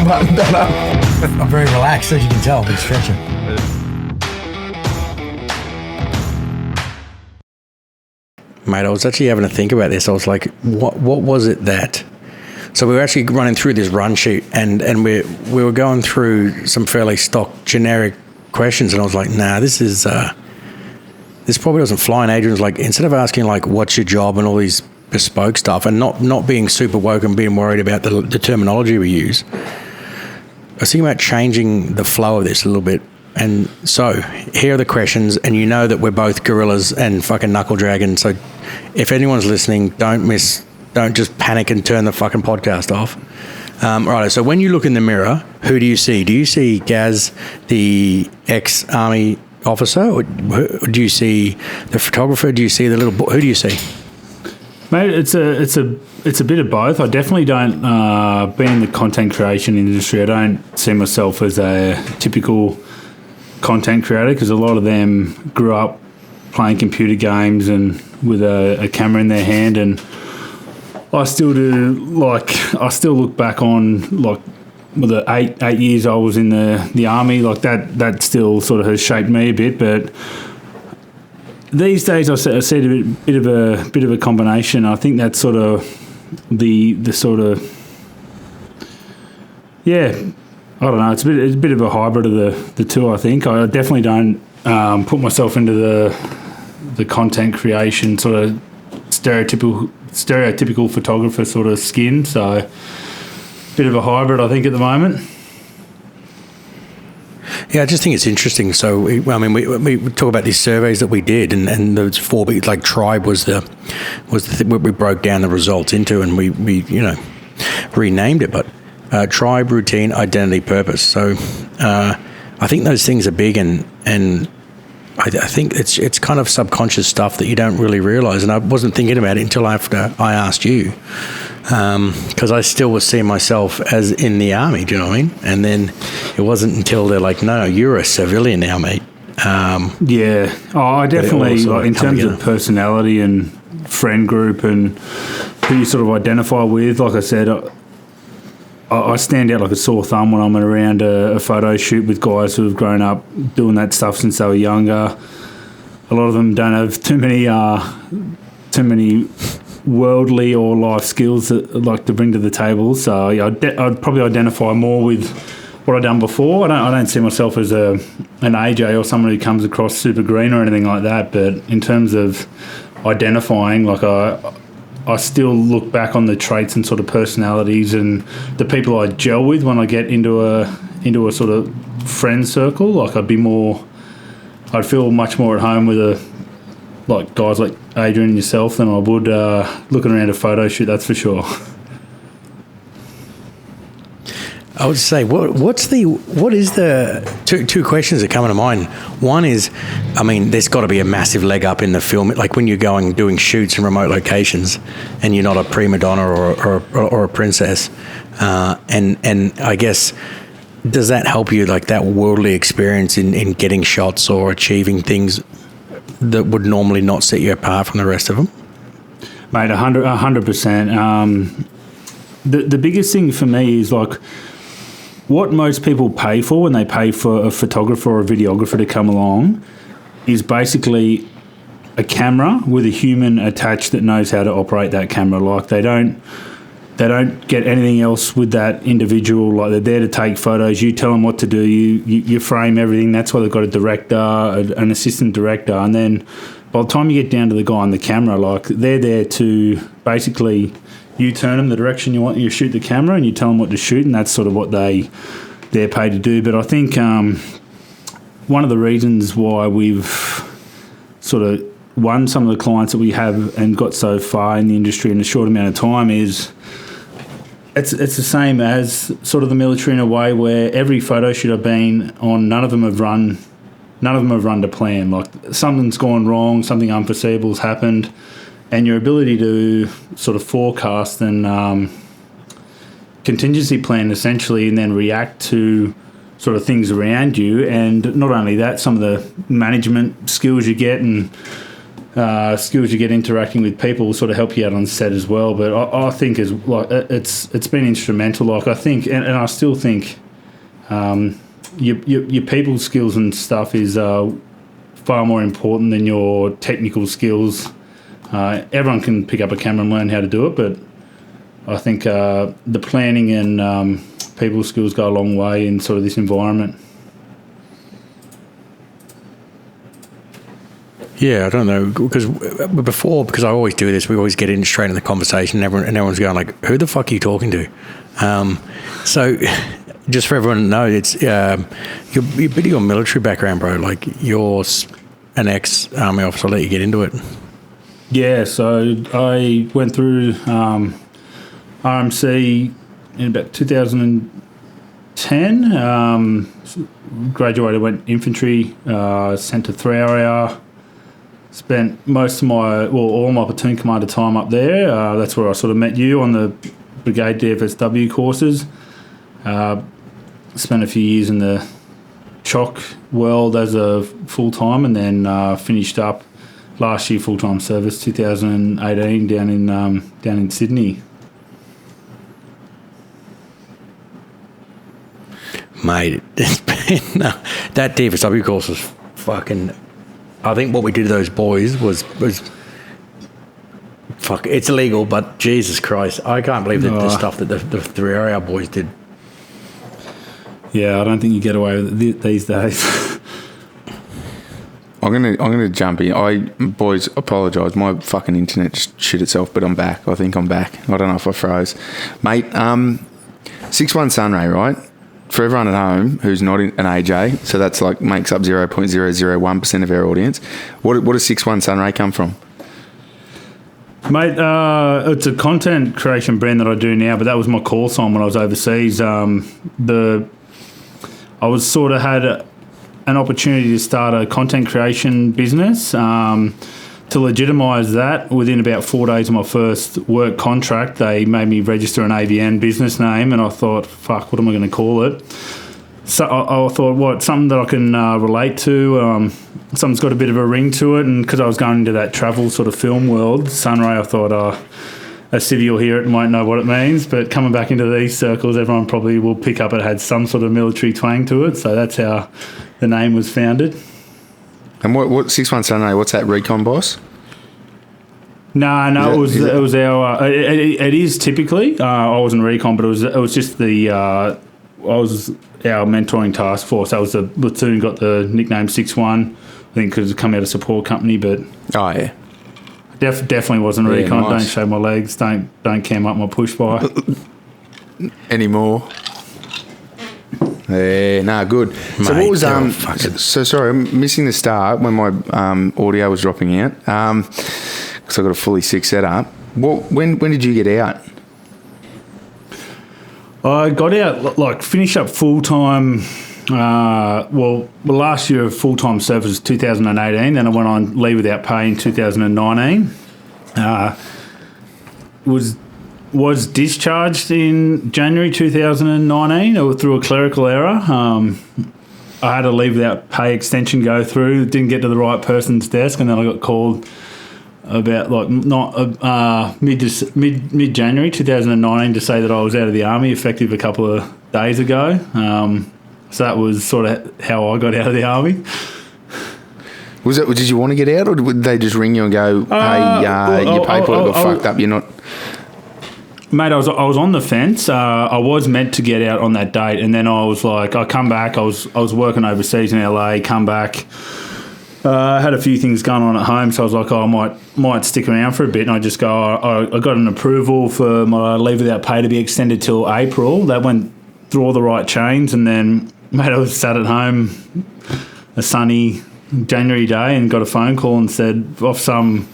button better. I'm very relaxed, as you can tell. I've been stretching. Mate, I was actually having to think about this. I was like, what was it that... So we were actually running through this run sheet and we were going through some fairly stock generic questions, and I was like, nah, this probably doesn't fly. And Adrian's like, instead of asking like, what's your job and all these bespoke stuff, and not being super woke and being worried about the terminology we use, I was thinking about changing the flow of this a little bit. And so here are the questions, and you know that we're both gorillas and fucking knuckle dragons. So if anyone's listening, don't just panic and turn the fucking podcast off. Right, so when you look in the mirror, who do you see? Do you see Gaz, the ex-army officer, or do you see the photographer? Do you see the little boy? Who do you see? Mate, it's a bit of both. I definitely don't, being in the content creation industry, I don't see myself as a typical content creator, because a lot of them grew up playing computer games and with a camera in their hand, and I still do, like, I still look back on, like, with the eight years I was in the army, like that still sort of has shaped me a bit. But these days I see a bit of a combination. I think that's sort of the sort of, yeah, I don't know, it's a bit of a hybrid of the two, I think. I definitely don't put myself into the content creation sort of stereotypical photographer sort of skin, so bit of a hybrid, I think, at the moment. Yeah, I just think it's interesting. So, we talk about these surveys that we did, and those four, like Tribe was the what we broke down the results into, and we renamed it. But Tribe, routine, identity, purpose. So, I think those things are big, and I think it's kind of subconscious stuff that you don't really realise. And I wasn't thinking about it until after I asked you, because I still was seeing myself as in the army. Do you know what I mean? And then it wasn't until they're like, "No, you're a civilian now, mate." Yeah, I definitely, like, in terms of personality and friend group and who you sort of identify with. Like I said, I stand out like a sore thumb when I'm around a photo shoot with guys who have grown up doing that stuff since they were younger. A lot of them don't have too many worldly or life skills that I'd like to bring to the table. So yeah, I'd probably identify more with what I've done before. I don't see myself as an AJ or someone who comes across super green or anything like that. But in terms of identifying, like I still look back on the traits and sort of personalities and the people I gel with when I get into a sort of friend circle. Like I'd feel much more at home with like guys like Adrian and yourself than I would looking around a photo shoot, that's for sure. I would say, what is the two questions that come to mind? One is, I mean, there's got to be a massive leg up in the film, like when you're doing shoots in remote locations, and you're not a prima donna or a princess, and I guess, does that help you, like that worldly experience in getting shots or achieving things that would normally not set you apart from the rest of them? Mate, 100%. The biggest thing for me is like, what most people pay for when they pay for a photographer or a videographer to come along is basically a camera with a human attached that knows how to operate that camera. Like they don't get anything else with that individual. Like they're there to take photos. You tell them what to do. You frame everything. That's why they've got a director, an assistant director, and then by the time you get down to the guy on the camera, like they're there to basically, you turn them the direction you want, you shoot the camera, and you tell them what to shoot, and that's sort of what they're paid to do. But I think one of the reasons why we've sort of won some of the clients that we have and got so far in the industry in a short amount of time is it's the same as sort of the military in a way, where every photo shoot I've been on, none of them have run to plan. Like something's gone wrong, something unforeseeable's happened, and your ability to sort of forecast and contingency plan essentially, and then react to sort of things around you. And not only that, some of the management skills you get and skills you get interacting with people will sort of help you out on set as well. But I think it's been instrumental. Like I think, and I still think, your people skills and stuff is far more important than your technical skills. Everyone can pick up a camera and learn how to do it, but I think the planning and people skills go a long way in sort of this environment. Yeah, I don't know, because I always do this, we always get in straight in the conversation, and everyone's going like, "Who the fuck are you talking to?" So, just for everyone to know, it's your bit of your military background, bro. Like you're an ex-army officer. I'll let you get into it. Yeah, so I went through RMC in about 2010. Graduated, went infantry, sent to 3RAR. Spent all my platoon commander time up there. That's where I sort of met you on the Brigade DFSW courses. Spent a few years in the CHOC world as a full-time, and then finished up last year full-time service, 2018, down in Sydney. Mate, it's been, that DFSW course was fucking... I think what we did to those boys was fuck. It's illegal, but Jesus Christ, I can't believe the stuff that the 3RAR boys did. Yeah, I don't think you get away with it these days. I'm gonna jump in. Boys, apologise. My fucking internet just shit itself, but I'm back. I think I'm back. I don't know if I froze, mate. 6 One Sunray, right? For everyone at home who's not an AJ, so that's like makes up 0.001% of our audience. What does 6 One Sunray come from? Mate, it's a content creation brand that I do now, but that was my call sign when I was overseas. I was sort of had an opportunity to start a content creation business. To legitimise that, within about 4 days of my first work contract, they made me register an ABN business name, and I thought, fuck, what am I going to call it? So I thought, something that I can relate to, something's got a bit of a ring to it, and because I was going into that travel sort of film world, Sunray, I thought, a civvy will hear it and won't know what it means, but coming back into these circles, everyone probably will pick up it had some sort of military twang to it, so that's how the name was founded. And what 6 One Sunray? What's that, recon boss? No, it was our. It is typically. I wasn't recon, but it was just the. I was our mentoring task force. That was the platoon got the nickname 6-1. I think because it come out of support company, but. Oh yeah. Definitely wasn't recon. Nice. Don't show my legs. Don't cam up my push by. Anymore. Yeah, nah, good. Mate, so what was so sorry, I'm missing the start when my audio was dropping out. Because I got a fully sick setup. When did you get out? I got out finished up full time. Last year of full time service was 2018. Then I went on leave without pay in 2019. Was discharged in January 2019 or through a clerical error. I had a leave without pay extension go through. Didn't get to the right person's desk, and then I got called about mid January 2019 to say that I was out of the army, effective a couple of days ago. So that was sort of how I got out of the army. Did you want to get out, or did they just ring you and go, "Hey, your paperwork got fucked up. You're not." Mate, I was on the fence. I was meant to get out on that date, and then I was like, I come back. I was working overseas in LA. Come back. I had a few things going on at home, so I was like, I might stick around for a bit. And I just go, I got an approval for my leave without pay to be extended till April. That went through all the right chains, and then, mate, I was sat at home a sunny January day and got a phone call and said off some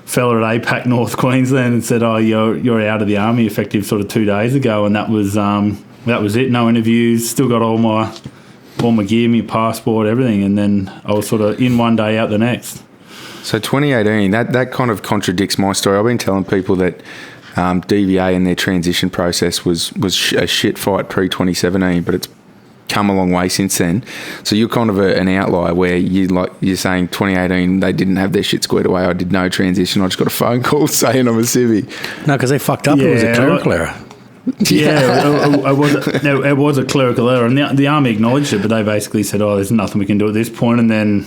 fella at APAC North Queensland and said, "Oh, you're out of the army," effective sort of 2 days ago, and that was it. No interviews. Still got all my gear, my passport, everything, and then I was sort of in one day, out the next. So 2018, that kind of contradicts my story. I've been telling people that DVA and their transition process was a shit fight pre-2017, but it's come a long way since then. So you're kind of an outlier where you're saying 2018 they didn't have their shit squared away. I did no transition. I just got a phone call saying I'm a civvy. No, because they fucked up. It was a clerical error. It was a clerical error, and the army acknowledged it, but they basically said, "Oh, there's nothing we can do at this point." And then,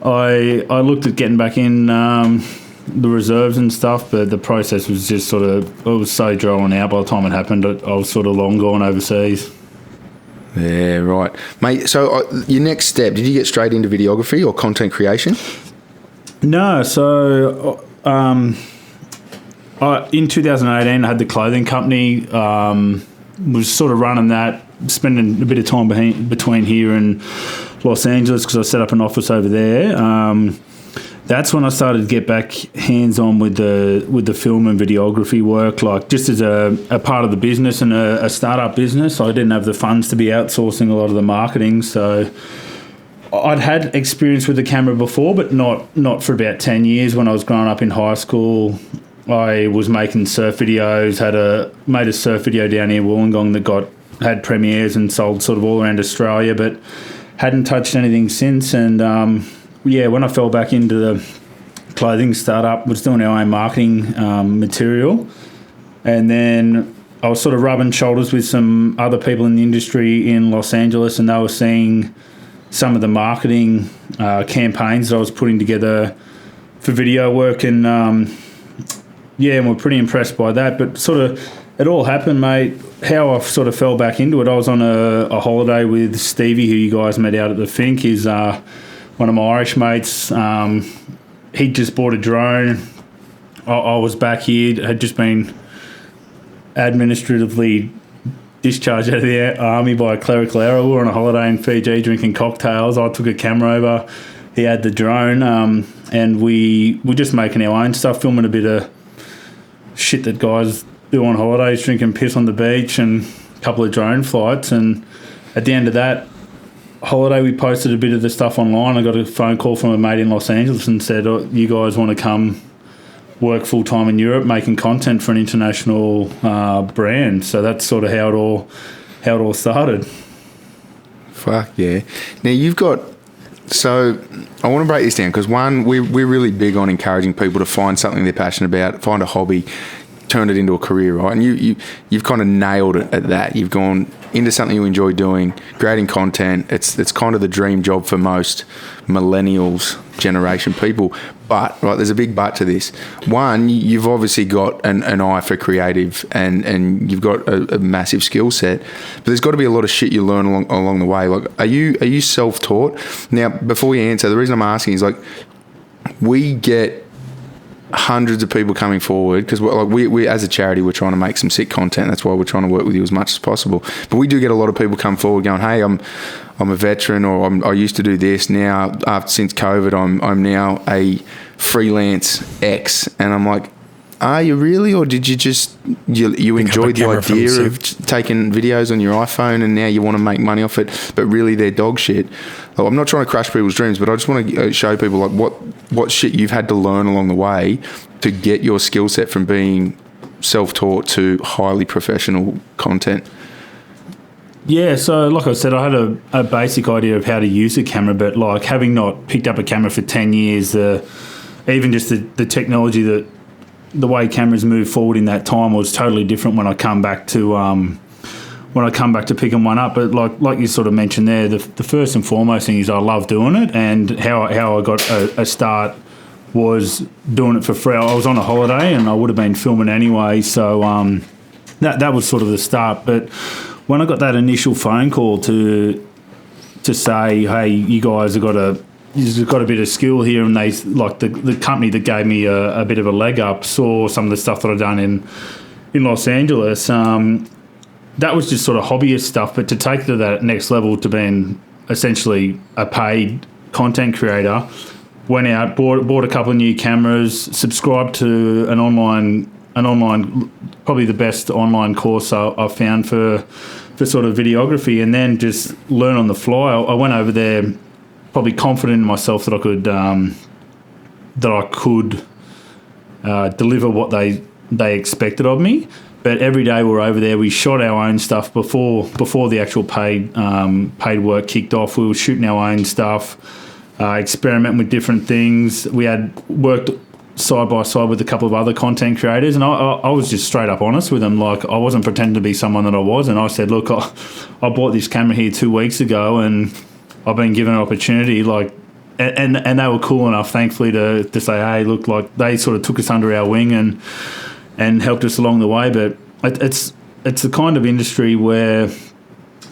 I looked at getting back in the reserves and stuff, but the process was just it was so drawn out. By the time it happened, I was sort of long gone overseas. Yeah, right, mate. So your next step, did you get straight into videography or content creation? No, so. In 2018, I had the clothing company, was sort of running that, spending a bit of time between here and Los Angeles because I set up an office over there. That's when I started to get back hands-on with the film and videography work, like just as a part of the business and a startup business. I didn't have the funds to be outsourcing a lot of the marketing, so I'd had experience with the camera before, but not for about 10 years. When I was growing up in high school, I was making surf videos, made a surf video down here in Wollongong that had premieres and sold sort of all around Australia, but hadn't touched anything since. And when I fell back into the clothing startup, was doing our own marketing material. And then I was sort of rubbing shoulders with some other people in the industry in Los Angeles, and they were seeing some of the marketing campaigns that I was putting together for video work, and and we're pretty impressed by that. But sort of it all happened, mate. How I sort of fell back into it, I was on a holiday with Stevie, who you guys met out at the Fink. He's one of my Irish mates. He'd just bought a drone. I was back here, had just been administratively discharged out of the army by a clerical error. We were on a holiday in Fiji drinking cocktails. I took a camera over. He had the drone, and we were just making our own stuff, filming a bit of shit that guys do on holidays, drinking piss on the beach and a couple of drone flights. And at the end of that holiday, we posted a bit of the stuff online. I got a phone call from a mate in Los Angeles and said, "Oh, you guys want to come work full-time in Europe making content for an international brand?" So that's sort of how it all started. Fuck yeah. Now you've got, so I want to break this down because one, we're really big on encouraging people to find something they're passionate about, find a hobby, turn it into a career, right? And you've kind of nailed it at that. You've gone into something you enjoy doing, creating content. It's kind of the dream job for most millennials generation people. But, right, there's a big but to this. One, you've obviously got an eye for creative and you've got a massive skill set, but there's got to be a lot of shit you learn along the way. Like, are you self-taught? Now, before you answer, the reason I'm asking is, like, we get hundreds of people coming forward because we as a charity, we're trying to make some sick content. That's why we're trying to work with you as much as possible. But we do get a lot of people come forward going, "Hey, I'm a veteran," or I used to do this. Now, since COVID, I'm now a freelance X, and I'm like, are you really, or did you just you enjoyed the idea of taking videos on your iPhone and now you want to make money off it, but really they're dog shit? Like, I'm not trying to crush people's dreams, but I just want to show people like what shit you've had to learn along the way to get your skill set from being self-taught to highly professional content. Yeah, so like I said, I had a basic idea of how to use a camera, but like having not picked up a camera for 10 years, even just the technology, that the way cameras move forward in that time was totally different when I come back to picking one up. But like you sort of mentioned there, the first and foremost thing is I love doing it, and how I got a start was doing it for free. I was on a holiday and I would have been filming anyway, so that was sort of the start. But when I got that initial phone call to say, "Hey, you guys have got a bit of skill here," and they, like the company that gave me a bit of a leg up, saw some of the stuff that I'd done in Los Angeles. That was just sort of hobbyist stuff, but to take to that next level to being essentially a paid content creator, went out, bought a couple of new cameras, subscribed to an online, probably the best online course I've found for sort of videography, and then just learn on the fly. I went over there probably confident in myself that I could deliver what they expected of me. But every day we're over there, we shot our own stuff before the actual paid work kicked off. We were shooting our own stuff, experimenting with different things. We had worked side by side with a couple of other content creators, and I was just straight up honest with them. Like, I wasn't pretending to be someone that I was, and I said, look, I bought this camera here 2 weeks ago, and I've been given an opportunity. Like, and they were cool enough, thankfully, to say, hey, look, like, they sort of took us under our wing and helped us along the way. But it's the kind of industry where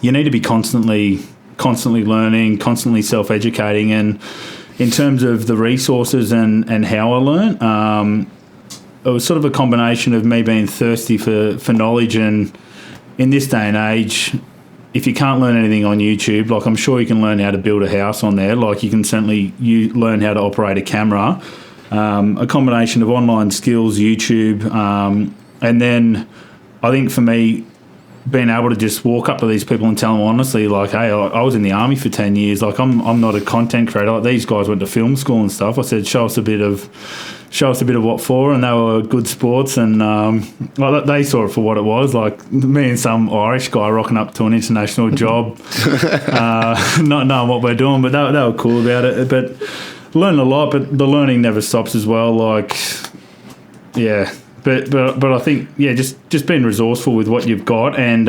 you need to be constantly learning, constantly self-educating. And in terms of the resources and how I learned, it was sort of a combination of me being thirsty for knowledge. And in this day and age, if you can't learn anything on YouTube, like, I'm sure you can learn how to build a house on there. Like, you can certainly learn how to operate a camera. A combination of online skills, YouTube, and then I think for me, being able to just walk up to these people and tell them honestly, like, hey, I was in the army for 10 years. Like, I'm not a content creator. Like, these guys went to film school and stuff. I said, show us a bit of what for, and they were good sports, and they saw it for what it was. Like, me and some Irish guy rocking up to an international job, not knowing what we're doing, but they were cool about it. But learn a lot, but the learning never stops as well. Like, yeah, but I think, yeah, just being resourceful with what you've got, and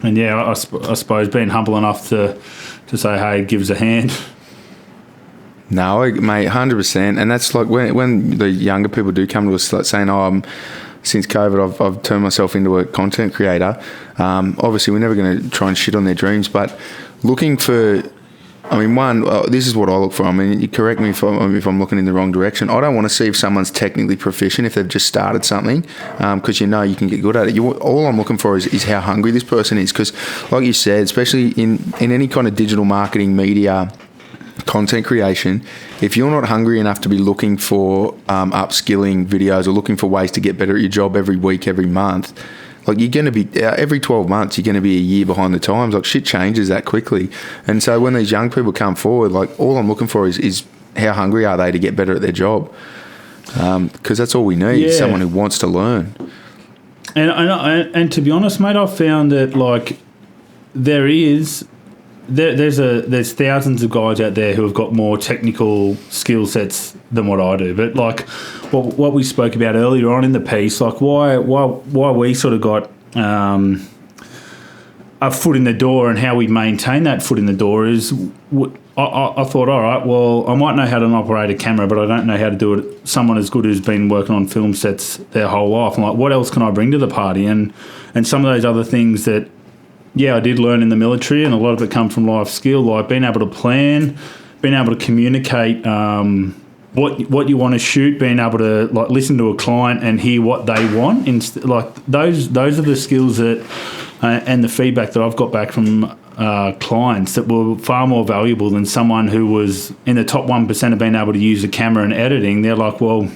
yeah, I suppose being humble enough to say, hey, give us a hand. No, mate, 100%. And that's like when the younger people do come to us like saying, since COVID, I've turned myself into a content creator. Obviously, we're never going to try and shit on their dreams, but looking for, I mean, this is what I look for. I mean, you correct me if I'm looking in the wrong direction. I don't want to see if someone's technically proficient, if they've just started something, because you can get good at it. All I'm looking for is how hungry this person is, because like you said, especially in any kind of digital marketing, media, content creation, if you're not hungry enough to be looking for upskilling videos or looking for ways to get better at your job every week, every month, like, you're going to be, every 12 months, you're going to be a year behind the times. Like, shit changes that quickly. And so when these young people come forward, like, all I'm looking for is how hungry are they to get better at their job? Because that's all we need, someone who wants to learn. And to be honest, mate, I've found that, like, there's thousands of guys out there who have got more technical skill sets than what I do. But like what we spoke about earlier on in the piece, like why we sort of got a foot in the door and how we maintain that foot in the door is I thought, all right, well, I might know how to operate a camera, but I don't know how to do it. Someone as good who's been working on film sets their whole life. I'm like, what else can I bring to the party? And some of those other things that, yeah, I did learn in the military, and a lot of it comes from life skill, like being able to plan, being able to communicate what you want to shoot, being able to like listen to a client and hear what they want. Like those are the skills that and the feedback that I've got back from clients that were far more valuable than someone who was in the top 1% of being able to use a camera and editing. They're like, well,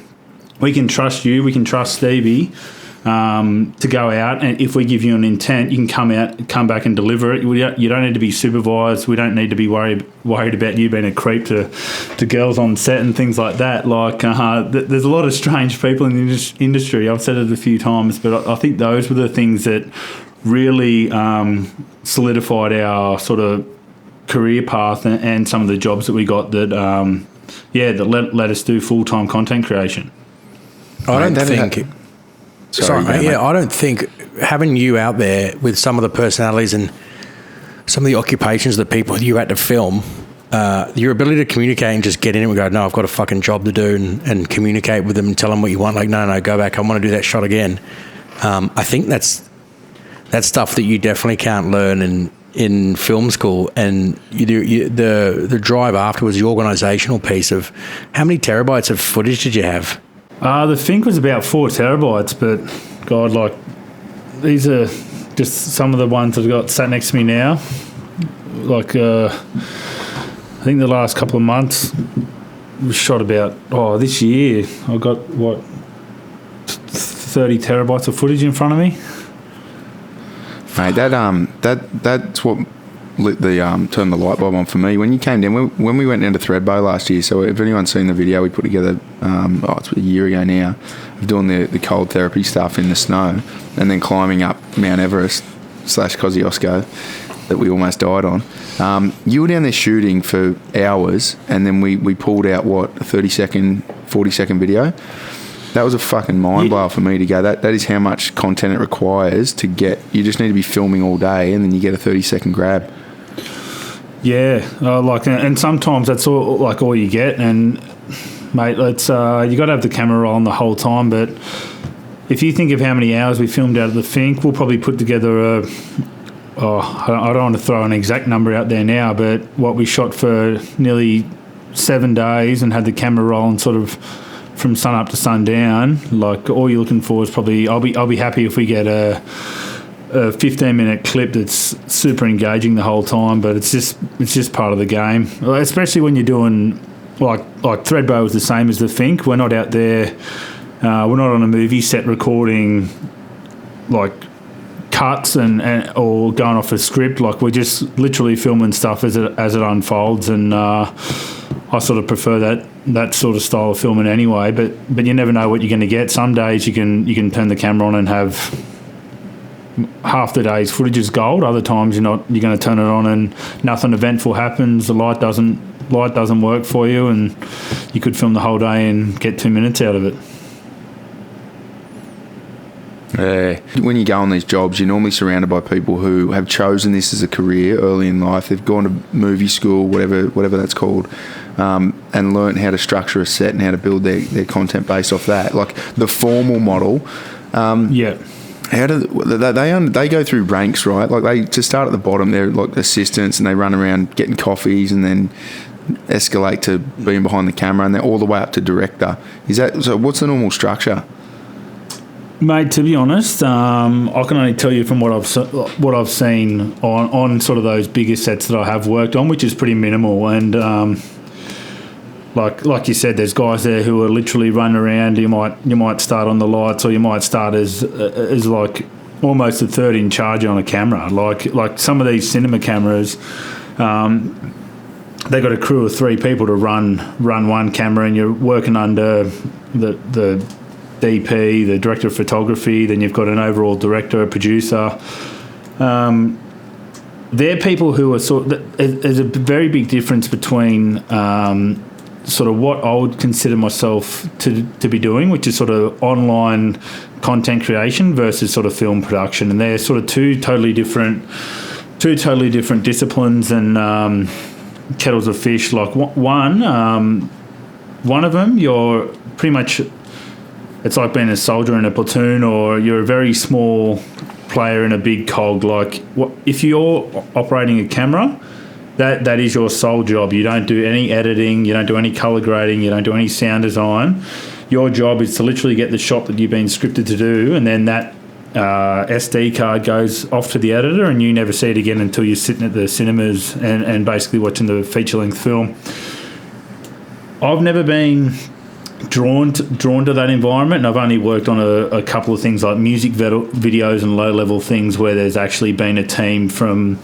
we can trust you, we can trust Stevie. To go out, and if we give you an intent, you can come back and deliver it. You don't need to be supervised. We don't need to be worried about you being a creep to girls on set and things like that. Like there's a lot of strange people in the industry. I've said it a few times, but I think those were the things that really solidified our sort of career path and some of the jobs that we got that let us do full-time content creation. I don't think having you out there with some of the personalities and some of the occupations of the people you had to film, your ability to communicate and just get in and go, no, I've got a fucking job to do, and communicate with them and tell them what you want. Like, no, go back. I want to do that shot again. I think that's stuff that you definitely can't learn in film school. And the drive afterwards, the organisational piece of how many terabytes of footage did you have? The Finke was about 4 terabytes, but God, like, these are just some of the ones I've got sat next to me now. Like, I think the last couple of months we shot about, this year I got, 30 terabytes of footage in front of me. Mate, that's what lit the turned the light bulb on for me when you came down. When we went down to Thredbo last year. So if anyone's seen the video we put together, it's a year ago now, of doing the cold therapy stuff in the snow, and then climbing up Mount Everest / Kosciuszko that we almost died on. You were down there shooting for hours, and then we pulled out a 30-second, 40-second video. That was a fucking mind blower for me to go. That is how much content it requires to get. You just need to be filming all day, and then you get a 30-second grab. Yeah, and sometimes that's all you get. And mate, it's you got to have the camera rolling the whole time. But if you think of how many hours we filmed out of the Finke, we'll probably put together I don't want to throw an exact number out there now, but what we shot for nearly 7 days and had the camera rolling sort of from sun up to sundown. Like, all you're looking for is probably, I'll be happy if we get a 15-minute clip that's super engaging the whole time, but it's just part of the game, especially when you're doing like Thredbo is the same as the Finke. We're not out there, we're not on a movie set recording like cuts and or going off a script. Like, we're just literally filming stuff as it unfolds, and I sort of prefer that sort of style of filming anyway. But you never know what you're going to get. Some days you can turn the camera on and have half the day's footage is gold. Other times you're going to turn it on and nothing eventful happens. The light doesn't work for you, and you could film the whole day and get 2 minutes out of it. Yeah. When you go on these jobs, you're normally surrounded by people who have chosen this as a career early in life. They've gone to movie school, whatever that's called, and learnt how to structure a set and how to build their content based off that. Like the formal model. Yeah. How do they go through ranks, right? Like, they to start at the bottom, they're like assistants, and they run around getting coffees, and then escalate to being behind the camera, and they're all the way up to director. Is that so? What's the normal structure? Mate, to be honest, I can only tell you from what I've seen on sort of those bigger sets that I have worked on, which is pretty minimal. And like you said, there's guys there who are literally running around. You might start on the lights, or you might start as like almost a third in charge on a camera. Like some of these cinema cameras, they got a crew of 3 people to run one camera, and you're working under the DP, the director of photography, then you've got an overall director, a producer. They're people who are there's a very big difference between sort of what I would consider myself to be doing, which is sort of online content creation, versus sort of film production. And they're sort of two totally different disciplines and kettles of fish. Like one of them, you're pretty much, it's like being a soldier in a platoon, or you're a very small player in a big cog. Like, if you're operating a camera, that is your sole job. You don't do any editing, you don't do any colour grading, you don't do any sound design. Your job is to literally get the shot that you've been scripted to do, and then that SD card goes off to the editor, and you never see it again until you're sitting at the cinemas and basically watching the feature-length film. I've never been drawn to that environment, and I've only worked on a couple of things like music videos and low-level things where there's actually been a team from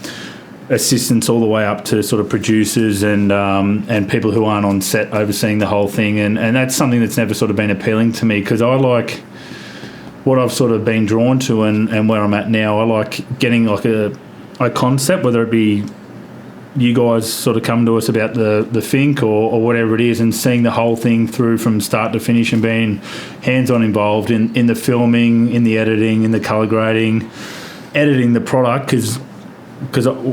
assistants all the way up to sort of producers and people who aren't on set overseeing the whole thing, and that's something that's never sort of been appealing to me, because I like what I've sort of been drawn to and where I'm at now. I like getting like a concept, whether it be you guys sort of come to us about the Finke or whatever it is, and seeing the whole thing through from start to finish, and being hands-on involved in the filming, in the editing, in the colour grading, editing the product, because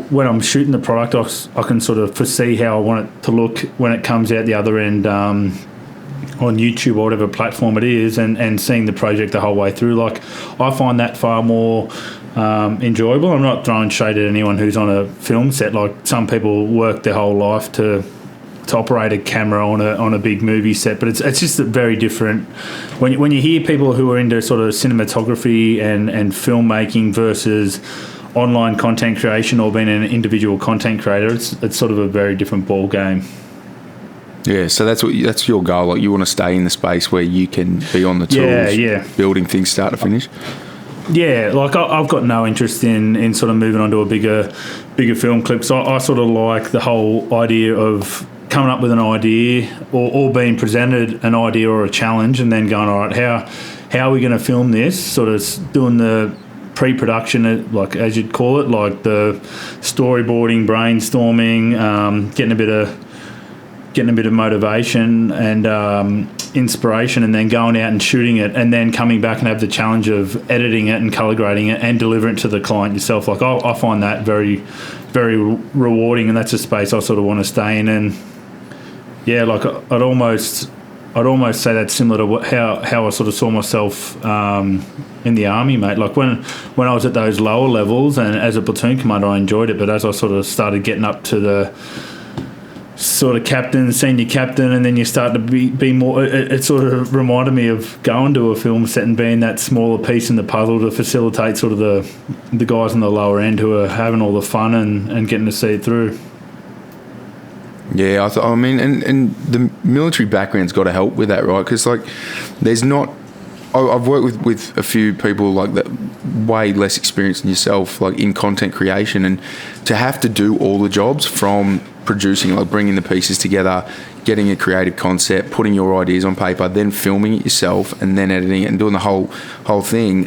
when I'm shooting the product, I can sort of foresee how I want it to look when it comes out the other end on YouTube or whatever platform it is, and seeing the project the whole way through. Like, I find that far more enjoyable. I'm not throwing shade at anyone who's on a film set. Like, some people work their whole life to operate a camera on a big movie set, but it's just very different when you hear people who are into sort of cinematography and filmmaking versus online content creation, or being an individual content creator. It's sort of a very different ball game. Yeah, so that's your goal. Like, you want to stay in the space where you can be on the tools, building things start to finish. Yeah, like I've got no interest in sort of moving on to a bigger film clip. So I sort of like the whole idea of coming up with an idea or being presented an idea or a challenge and then going, all right, how are we going to film this? Sort of doing the pre-production, like as you'd call it, like the storyboarding, brainstorming, getting a bit of motivation and inspiration, and then going out and shooting it, and then coming back and have the challenge of editing it and color grading it and delivering it to the client yourself. Like I find that very, very rewarding, and that's a space I sort of want to stay in. And yeah, like I'd almost say that's similar to how I sort of saw myself in the army, mate. Like when I was at those lower levels and as a platoon commander, I enjoyed it, but as I sort of started getting up to the sort of captain, senior captain, and then you start to be more, it sort of reminded me of going to a film set and being that smaller piece in the puzzle to facilitate sort of the guys on the lower end who are having all the fun and getting to see it through. Yeah, I mean, and the military background's got to help with that, right? Because, like, there's not... I've worked with a few people like that, way less experienced than yourself, like in content creation, and to have to do all the jobs from producing, like bringing the pieces together, getting a creative concept, putting your ideas on paper, then filming it yourself, and then editing it and doing the whole thing.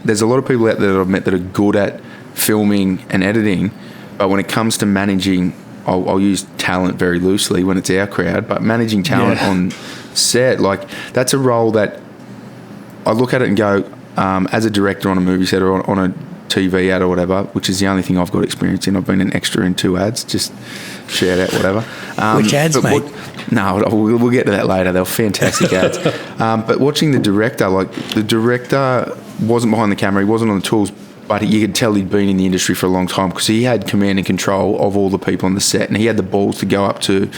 There's a lot of people out there that I've met that are good at filming and editing, but when it comes to managing, I'll use talent very loosely when it's our crowd, but managing talent on set, like that's a role that I look at it and go, as a director on a movie set or on a TV ad or whatever, which is the only thing I've got experience in. I've been an extra in 2 ads, just shout out, whatever. Which ads, mate? No, we'll get to that later. They're fantastic ads. But watching the director, like the director wasn't behind the camera, he wasn't on the tools, but you could tell he'd been in the industry for a long time because he had command and control of all the people on the set, and he had the balls to go up to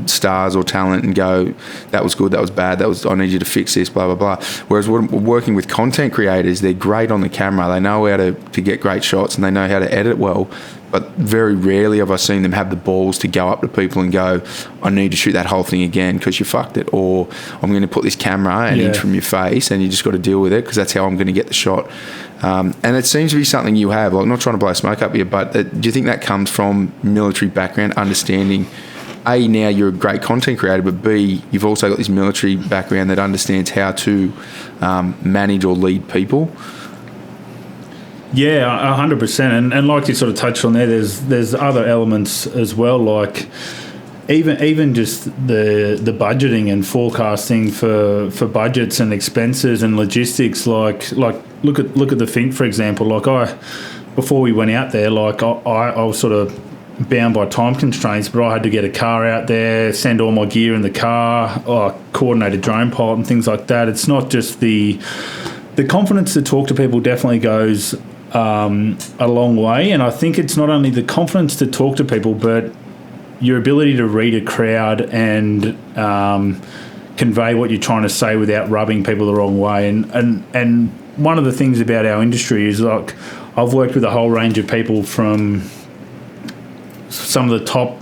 stars or talent and go, that was good, that was bad, I need you to fix this, blah, blah, blah. Whereas working with content creators, they're great on the camera, they know how to get great shots and they know how to edit well, but very rarely have I seen them have the balls to go up to people and go, I need to shoot that whole thing again because you fucked it, or I'm going to put this camera an inch from your face and you just got to deal with it because that's how I'm going to get the shot. And it seems to be something you have, like, not trying to blow smoke up here, but do you think that comes from military background, understanding, A, now you're a great content creator, but B, you've also got this military background that understands how to manage or lead people? Yeah, 100%. And like you sort of touched on there, there's other elements as well, like even just the budgeting and forecasting for budgets and expenses and logistics. Like look at the Finke, for example. Like before we went out there, like I was sort of bound by time constraints, but I had to get a car out there, send all my gear in the car, coordinate a drone pilot and things like that. It's not just the confidence to talk to people definitely goes a long way, and I think it's not only the confidence to talk to people, but your ability to read a crowd and convey what you're trying to say without rubbing people the wrong way. And one of the things about our industry is, like, I've worked with a whole range of people, from some of the top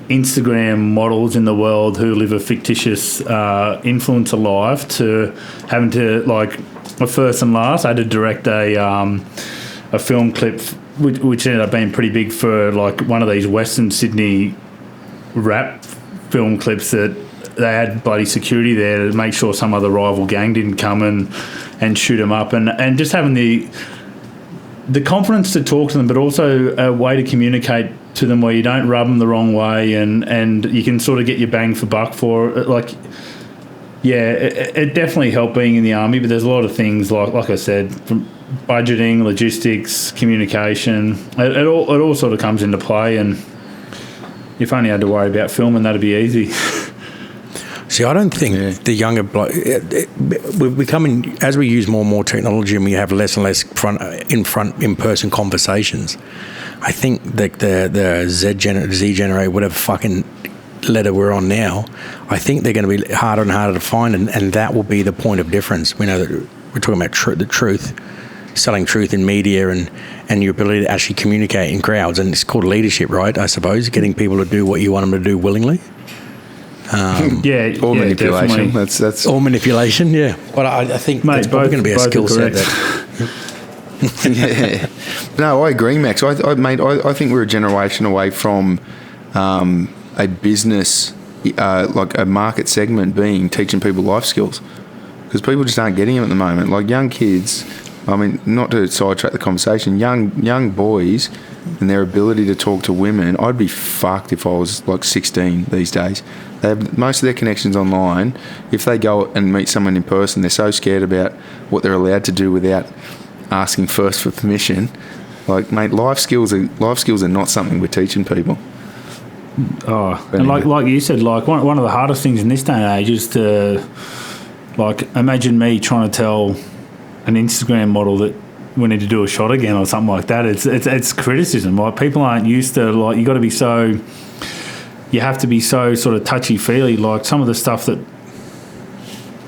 Instagram models in the world who live a fictitious influencer life, to having to, like, my first and last, I had to direct a film clip which ended up being pretty big for, like, one of these Western Sydney rap film clips that they had bloody security there to make sure some other rival gang didn't come and shoot them up, and just having the confidence to talk to them, but also a way to communicate to them where you don't rub them the wrong way, and you can sort of get your bang for buck for it. Like, yeah, it definitely helped being in the army, but there's a lot of things, like I said, from budgeting, logistics, communication, it all sort of comes into play, and if only had to worry about filming, that'd be easy. See, I don't think the younger we're becoming, as we use more and more technology and we have less and less in-person conversations, I think that the Z generate, whatever fucking letter we're on now, I think they're going to be harder and harder to find, and that will be the point of difference. We know that we're talking about the truth, selling truth in media, and your ability to actually communicate in crowds, and it's called leadership, right? I suppose, getting people to do what you want them to do willingly. Manipulation. Definitely. That's all manipulation. Yeah, but I think that's probably going to be a skill set. Yeah. No, I agree, Max. I think we're a generation away from a business, like a market segment being teaching people life skills, because people just aren't getting them at the moment. Like young kids, I mean, not to sidetrack the conversation, young boys and their ability to talk to women, I'd be fucked if I was like 16 these days. They have most of their connections online. If they go and meet someone in person, they're so scared about what they're allowed to do without asking first for permission. Like, mate, life skills are not something we're teaching people. Oh, and like you said, like one of the hardest things in this day and age is to, like, imagine me trying to tell an Instagram model that we need to do a shot again or something like that. It's criticism. Like, people aren't used to, like, you have to be so sort of touchy-feely. Like, some of the stuff that,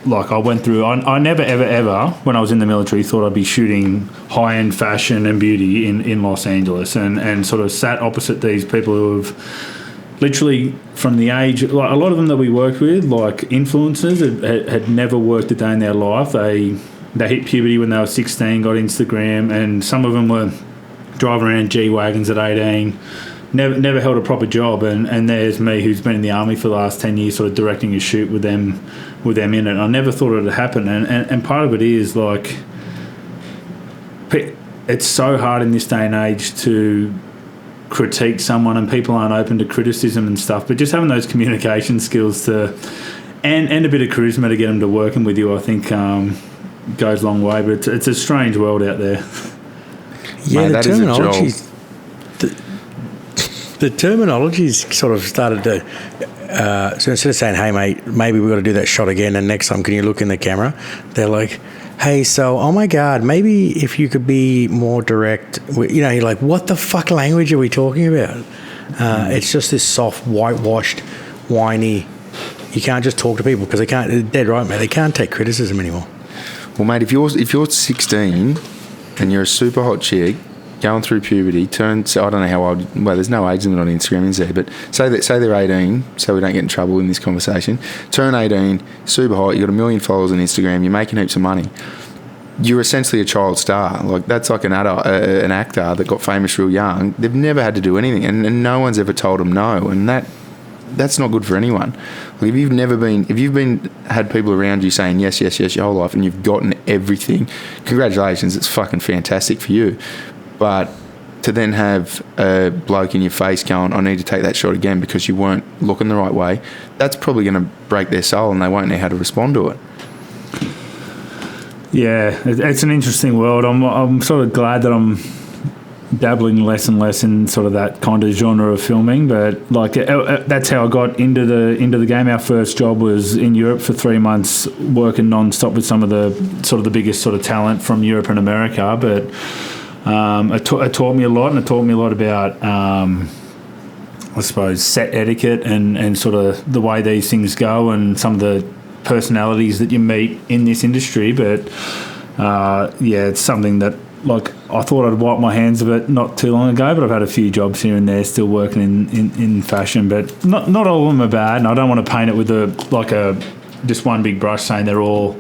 like, I went through, I never, ever, when I was in the military, thought I'd be shooting high-end fashion and beauty in Los Angeles, and sort of sat opposite these people who have literally, from the age, like a lot of them that we worked with, like influencers, had never worked a day in their life. They hit puberty when they were 16, got Instagram, and some of them were driving around G-Wagons at 18, never held a proper job, and there's me, who's been in the army for the last 10 years, sort of directing a shoot with them in it. I never thought it would happen, and part of it is, like, it's so hard in this day and age to critique someone, and people aren't open to criticism and stuff, but just having those communication skills and a bit of charisma to get them to working with you, I think goes a long way. But it's a strange world out there. Yeah, mate, the terminology's sort of started to, so instead of saying, hey mate, maybe we've got to do that shot again, and next time can you look in the camera, they're like, hey, so, oh my God, maybe if you could be more direct. You know, you're like, what the fuck language are we talking about? It's just this soft, whitewashed, whiny, you can't just talk to people because they can't, they're dead right, mate, they can't take criticism anymore. Well, mate, if you're 16 and you're a super hot chick going through puberty, so I don't know how old. Well, there's no age limit on Instagram, is there? But say they're 18, so we don't get in trouble in this conversation. Turn 18, super hot. You got 1 million followers on Instagram. You're making heaps of money. You're essentially a child star. Like, that's like an adult, an actor that got famous real young. They've never had to do anything, and no one's ever told them no. And that's not good for anyone. Like, if you've had people around you saying yes your whole life, and you've gotten everything, congratulations, it's fucking fantastic for you. But to then have a bloke in your face going, I need to take that shot again because you weren't looking the right way, that's probably going to break their soul, and they won't know how to respond to it. Yeah, it's an interesting world. I'm sort of glad that I'm dabbling less and less in sort of that kind of genre of filming, but like that's how I got into the game. Our first job was in Europe for 3 months, working non-stop with some of the biggest sort of talent from Europe and America, but it taught me a lot, and it taught me a lot about I suppose set etiquette and sort of the way these things go, and some of the personalities that you meet in this industry. But yeah, it's something that, like, I thought I'd wipe my hands of it not too long ago, but I've had a few jobs here and there still working in fashion, but not all of them are bad, and I don't want to paint it with just one big brush saying they're all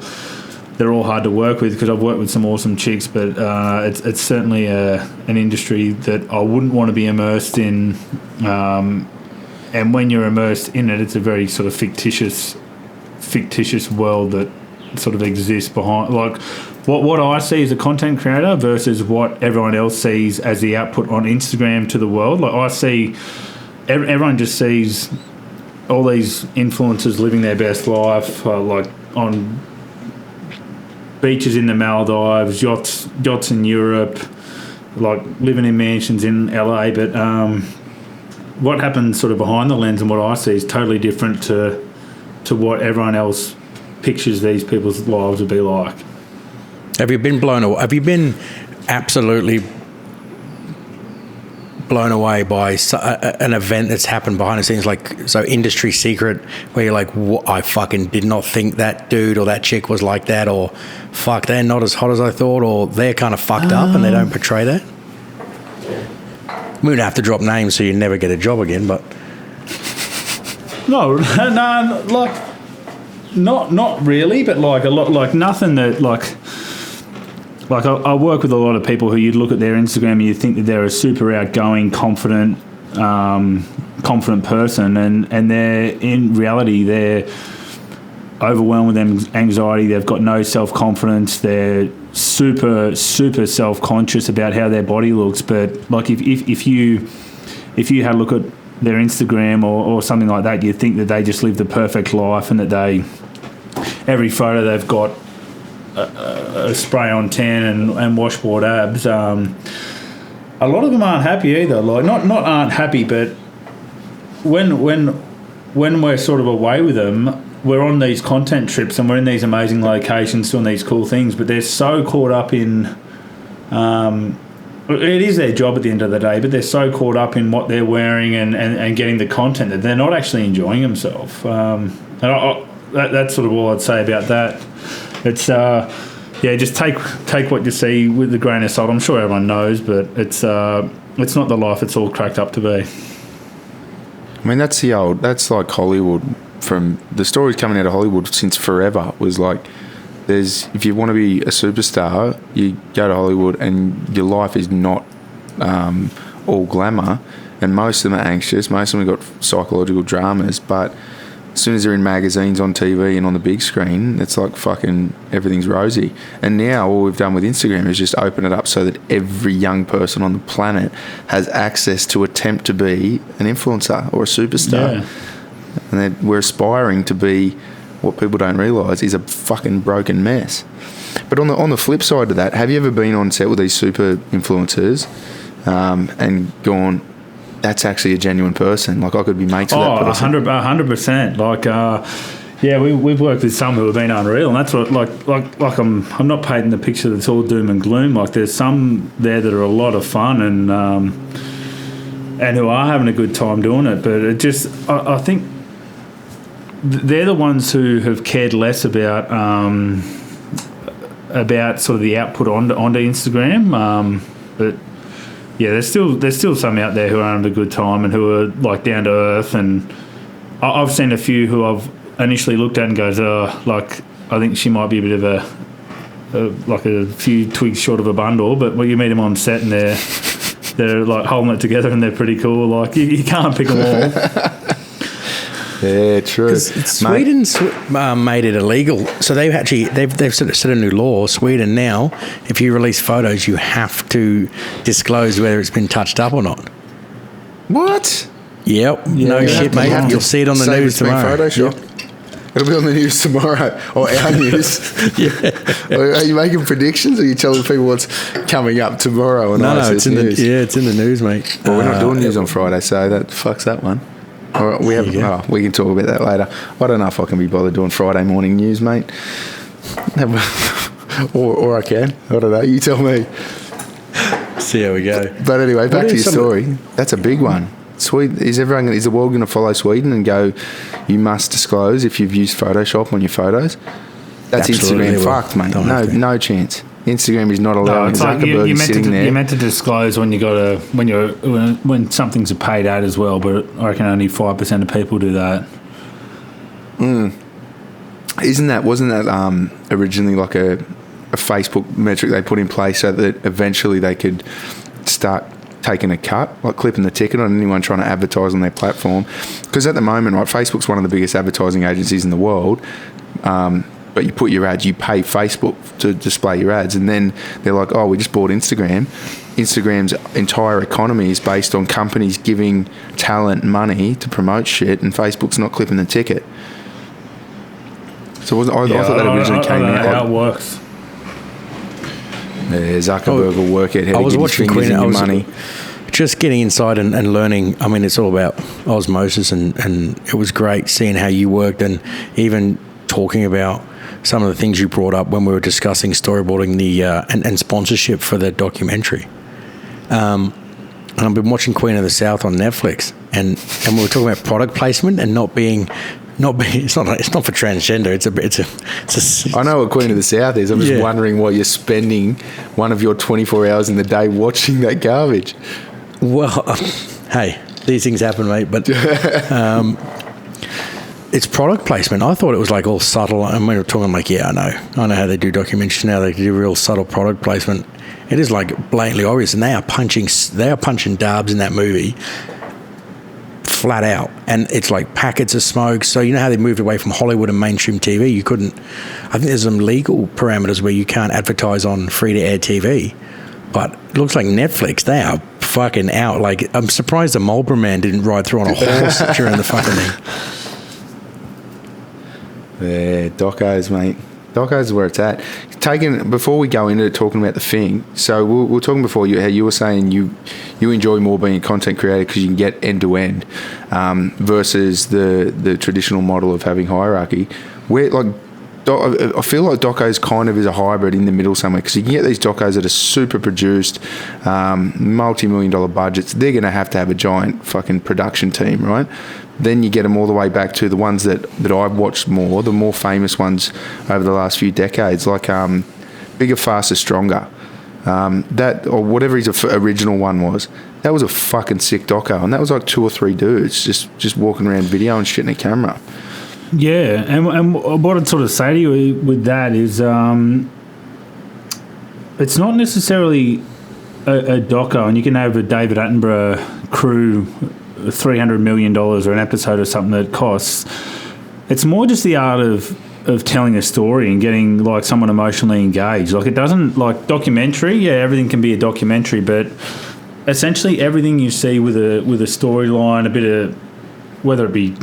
hard to work with, because I've worked with some awesome chicks, but it's certainly an industry that I wouldn't want to be immersed in, and when you're immersed in it, it's a very sort of fictitious world that sort of exists behind, like, what I see as a content creator versus what everyone else sees as the output on Instagram to the world. Like, I see, everyone just sees all these influencers living their best life, like on beaches in the Maldives, yachts in Europe, like living in mansions in LA. But what happens sort of behind the lens and what I see is totally different to what everyone else pictures these people's lives would be like. Have you been blown away? Have you been absolutely blown away by an event that's happened behind the scenes, like, so industry secret, where you're like, I fucking did not think that dude or that chick was like that, or fuck, they're not as hot as I thought, or they're kind of fucked up and they don't portray that? We don't have to drop names so you never get a job again, but... No, like, not really, but like a lot, like nothing that, like, like I work with a lot of people who you'd look at their Instagram and you think that they're a super outgoing, confident person, and they're in reality they're overwhelmed with anxiety. They've got no self-confidence. They're super self-conscious about how their body looks. But like if you had a look at their Instagram or something like that, you'd think that they just live the perfect life and that every photo they've got a spray-on tan and washboard abs. A lot of them aren't happy either. Like not aren't happy, but when we're sort of away with them, we're on these content trips and we're in these amazing locations doing these cool things, but they're so caught up in it is their job at the end of the day, but they're so caught up in what they're wearing and getting the content that they're not actually enjoying themselves. That's sort of all I'd say about that. It's just take what you see with a grain of salt. I'm sure everyone knows, but it's not the life it's all cracked up to be. I mean, that's like Hollywood. From the stories coming out of Hollywood since forever was like, if you want to be a superstar, you go to Hollywood and your life is not all glamour, and most of them are anxious. Most of them have got psychological dramas, but as soon as they're in magazines, on TV and on the big screen, it's like fucking everything's rosy. And now all we've done with Instagram is just open it up so that every young person on the planet has access to attempt to be an influencer or a superstar. Yeah. And then we're aspiring to be what people don't realise is a fucking broken mess. But on the flip side of that, have you ever been on set with these super influencers and gone, that's actually a genuine person? Like, I could be mates with that person. 100%. Like, we've worked with some who have been unreal, and that's what like I'm not painting the picture that's all doom and gloom. Like, there's some there that are a lot of fun and who are having a good time doing it. But it just, I think they're the ones who have cared less about sort of the output onto Instagram. But yeah, there's still some out there who are having a good time and who are like down to earth. And I've seen a few who I've initially looked at and goes, like, I think she might be a bit of like a few twigs short of a bundle. But when you meet them on set and they're like holding it together and they're pretty cool. Like, you can't pick them all. Yeah, true. Sweden made it illegal, so they've sort of set a new law. Sweden now, if you release photos, you have to disclose whether it's been touched up or not. What? Yep. No shit, mate. You'll see it on the news tomorrow. Photoshop. Yep. It'll be on the news tomorrow, or our news. Yeah. Are you making predictions, or are you telling people what's coming up tomorrow? No, it's in news. It's in the news, mate. Well, we're not doing news on Friday, so that fucks that one. All right, we can talk about that later. I don't know if I can be bothered doing Friday morning news, mate. or I can. I don't know. You tell me. See how we go. But anyway, back to your story. That's a big one. Sweden, is the world going to follow Sweden and go, you must disclose if you've used Photoshop on your photos? That's Absolutely Instagram fucked, mate. No chance. Instagram is not allowing Zuckerberg sitting there. You're meant to disclose when something's a paid ad as well, but I reckon only 5% of people do that. Wasn't that originally like a Facebook metric they put in place so that eventually they could start taking a cut, like clipping the ticket on anyone trying to advertise on their platform? Because at the moment, right, Facebook's one of the biggest advertising agencies in the world. But you put your ads, you pay Facebook to display your ads, and then they're like, oh, we just bought Instagram. Instagram's entire economy is based on companies giving talent money to promote shit, and Facebook's not clipping the ticket. So I thought that originally came out. How it works. Yeah, Zuckerberg will work out how to get his fingers in your money. Just getting inside and learning. I mean, it's all about osmosis, and it was great seeing how you worked and even talking about some of the things you brought up when we were discussing storyboarding and sponsorship for the documentary. And I've been watching Queen of the South on Netflix, and we were talking about product placement and not being. It's not for transgender. It's a. I know what Queen of the South is. I'm just wondering why you're spending one of your 24 hours in the day watching that garbage. Well, hey, these things happen, mate. But it's product placement. I thought it was like all subtle, and we were talking like, yeah, I know how they do documentaries now. They do real subtle product placement. It is like blatantly obvious, and they are punching darbs in that movie flat out, and it's like packets of smoke. So you know how they moved away from Hollywood and mainstream TV. You couldn't. I think there's some legal parameters where you can't advertise on free-to-air TV. But it looks like Netflix, they are fucking out. Like, I'm surprised the Marlboro Man didn't ride through on a horse during the fucking thing. Yeah, docos, mate. Docos is where it's at. Before we go into talking about the thing, so we were talking before how you were saying you enjoy more being a content creator because you can get end to end versus the traditional model of having hierarchy. Where I feel like docos kind of is a hybrid in the middle somewhere, because you can get these docos that are super produced, multi-million-dollar budgets. They're going to have a giant fucking production team, right? Then you get them all the way back to the ones that I've watched more, the more famous ones over the last few decades, like Bigger, Faster, Stronger. That, or whatever his original one was, that was a fucking sick doco, and that was like 2 or 3 dudes just walking around video and shit in a camera. Yeah, and what I'd sort of say to you with that is it's not necessarily a doco, and you can have a David Attenborough crew $300 million or an episode or something that costs. It's more just the art of telling a story and getting like someone emotionally engaged. Like, it doesn't, like documentary, yeah, everything can be a documentary, but essentially everything you see with a storyline, a bit of, whether it be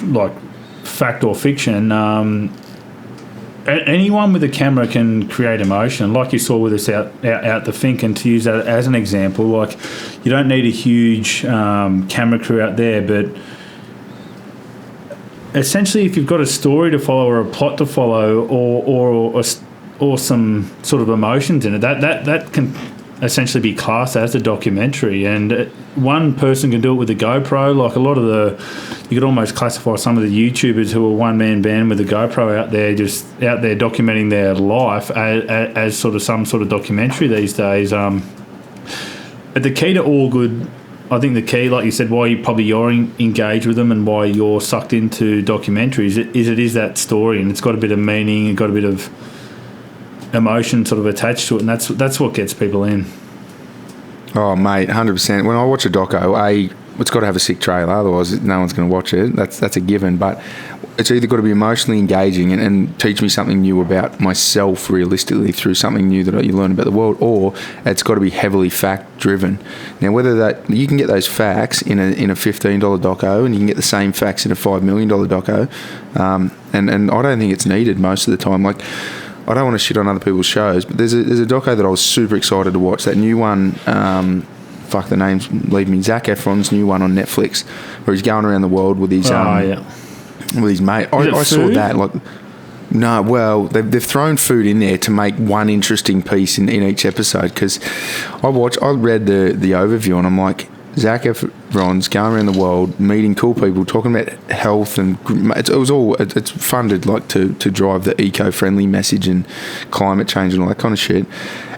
like fact or fiction, anyone with a camera can create emotion, like you saw with us out the Finke. And to use that as an example, like, you don't need a huge camera crew out there, but essentially if you've got a story to follow or a plot to follow or some sort of emotions in it, that can essentially be classed as a documentary. And one person can do it with a GoPro. Like, a lot of you could almost classify some of the YouTubers who are one-man band with a GoPro out there, just out there documenting their life as sort of some sort of documentary these days. But the key to all good, I think the key, like you said, why you're engaged with them and why you're sucked into documentaries is that story, and it's got a bit of meaning, and got a bit of emotion sort of attached to it, and that's what gets people in. Oh, mate, 100%. When I watch a doco, it's got to have a sick trailer, otherwise no one's going to watch it. That's a given. But it's either got to be emotionally engaging and teach me something new about myself realistically through something new that you learn about the world, or it's got to be heavily fact-driven. Now, whether that, you can get those facts in a $15 doco, and you can get the same facts in a $5 million doco, and I don't think it's needed most of the time. Like, I don't want to shit on other people's shows, but there's a doco that I was super excited to watch. That new one, fuck, the name's leave me. Zac Efron's new one on Netflix, where he's going around the world with his with his mate. I saw that. Like, no, well, they've thrown food in there to make one interesting piece in each episode. Because I read the overview, and I'm like, Zac Efron's going around the world, meeting cool people, talking about health, and it's funded like to drive the eco-friendly message and climate change and all that kind of shit.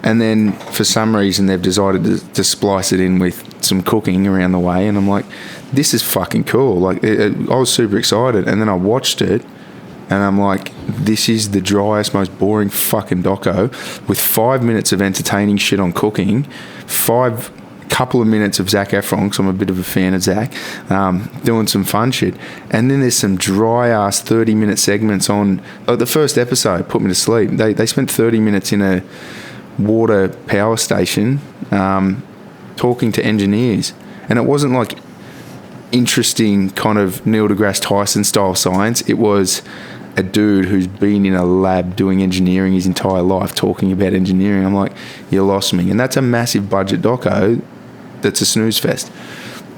And then for some reason they've decided to splice it in with some cooking around the way, and I'm like, this is fucking cool. Like, I was super excited, and then I watched it, and I'm like, this is the driest, most boring fucking doco with 5 minutes of entertaining shit on cooking, couple of minutes of Zac Efron, because I'm a bit of a fan of Zac, doing some fun shit, and then there's some dry ass 30-minute segments on, like, the first episode put me to sleep. They spent 30 minutes in a water power station talking to engineers, and it wasn't like interesting kind of Neil deGrasse Tyson style science. It was a dude who's been in a lab doing engineering his entire life talking about engineering. I'm like, you lost me. And that's a massive budget doco that's a snooze fest.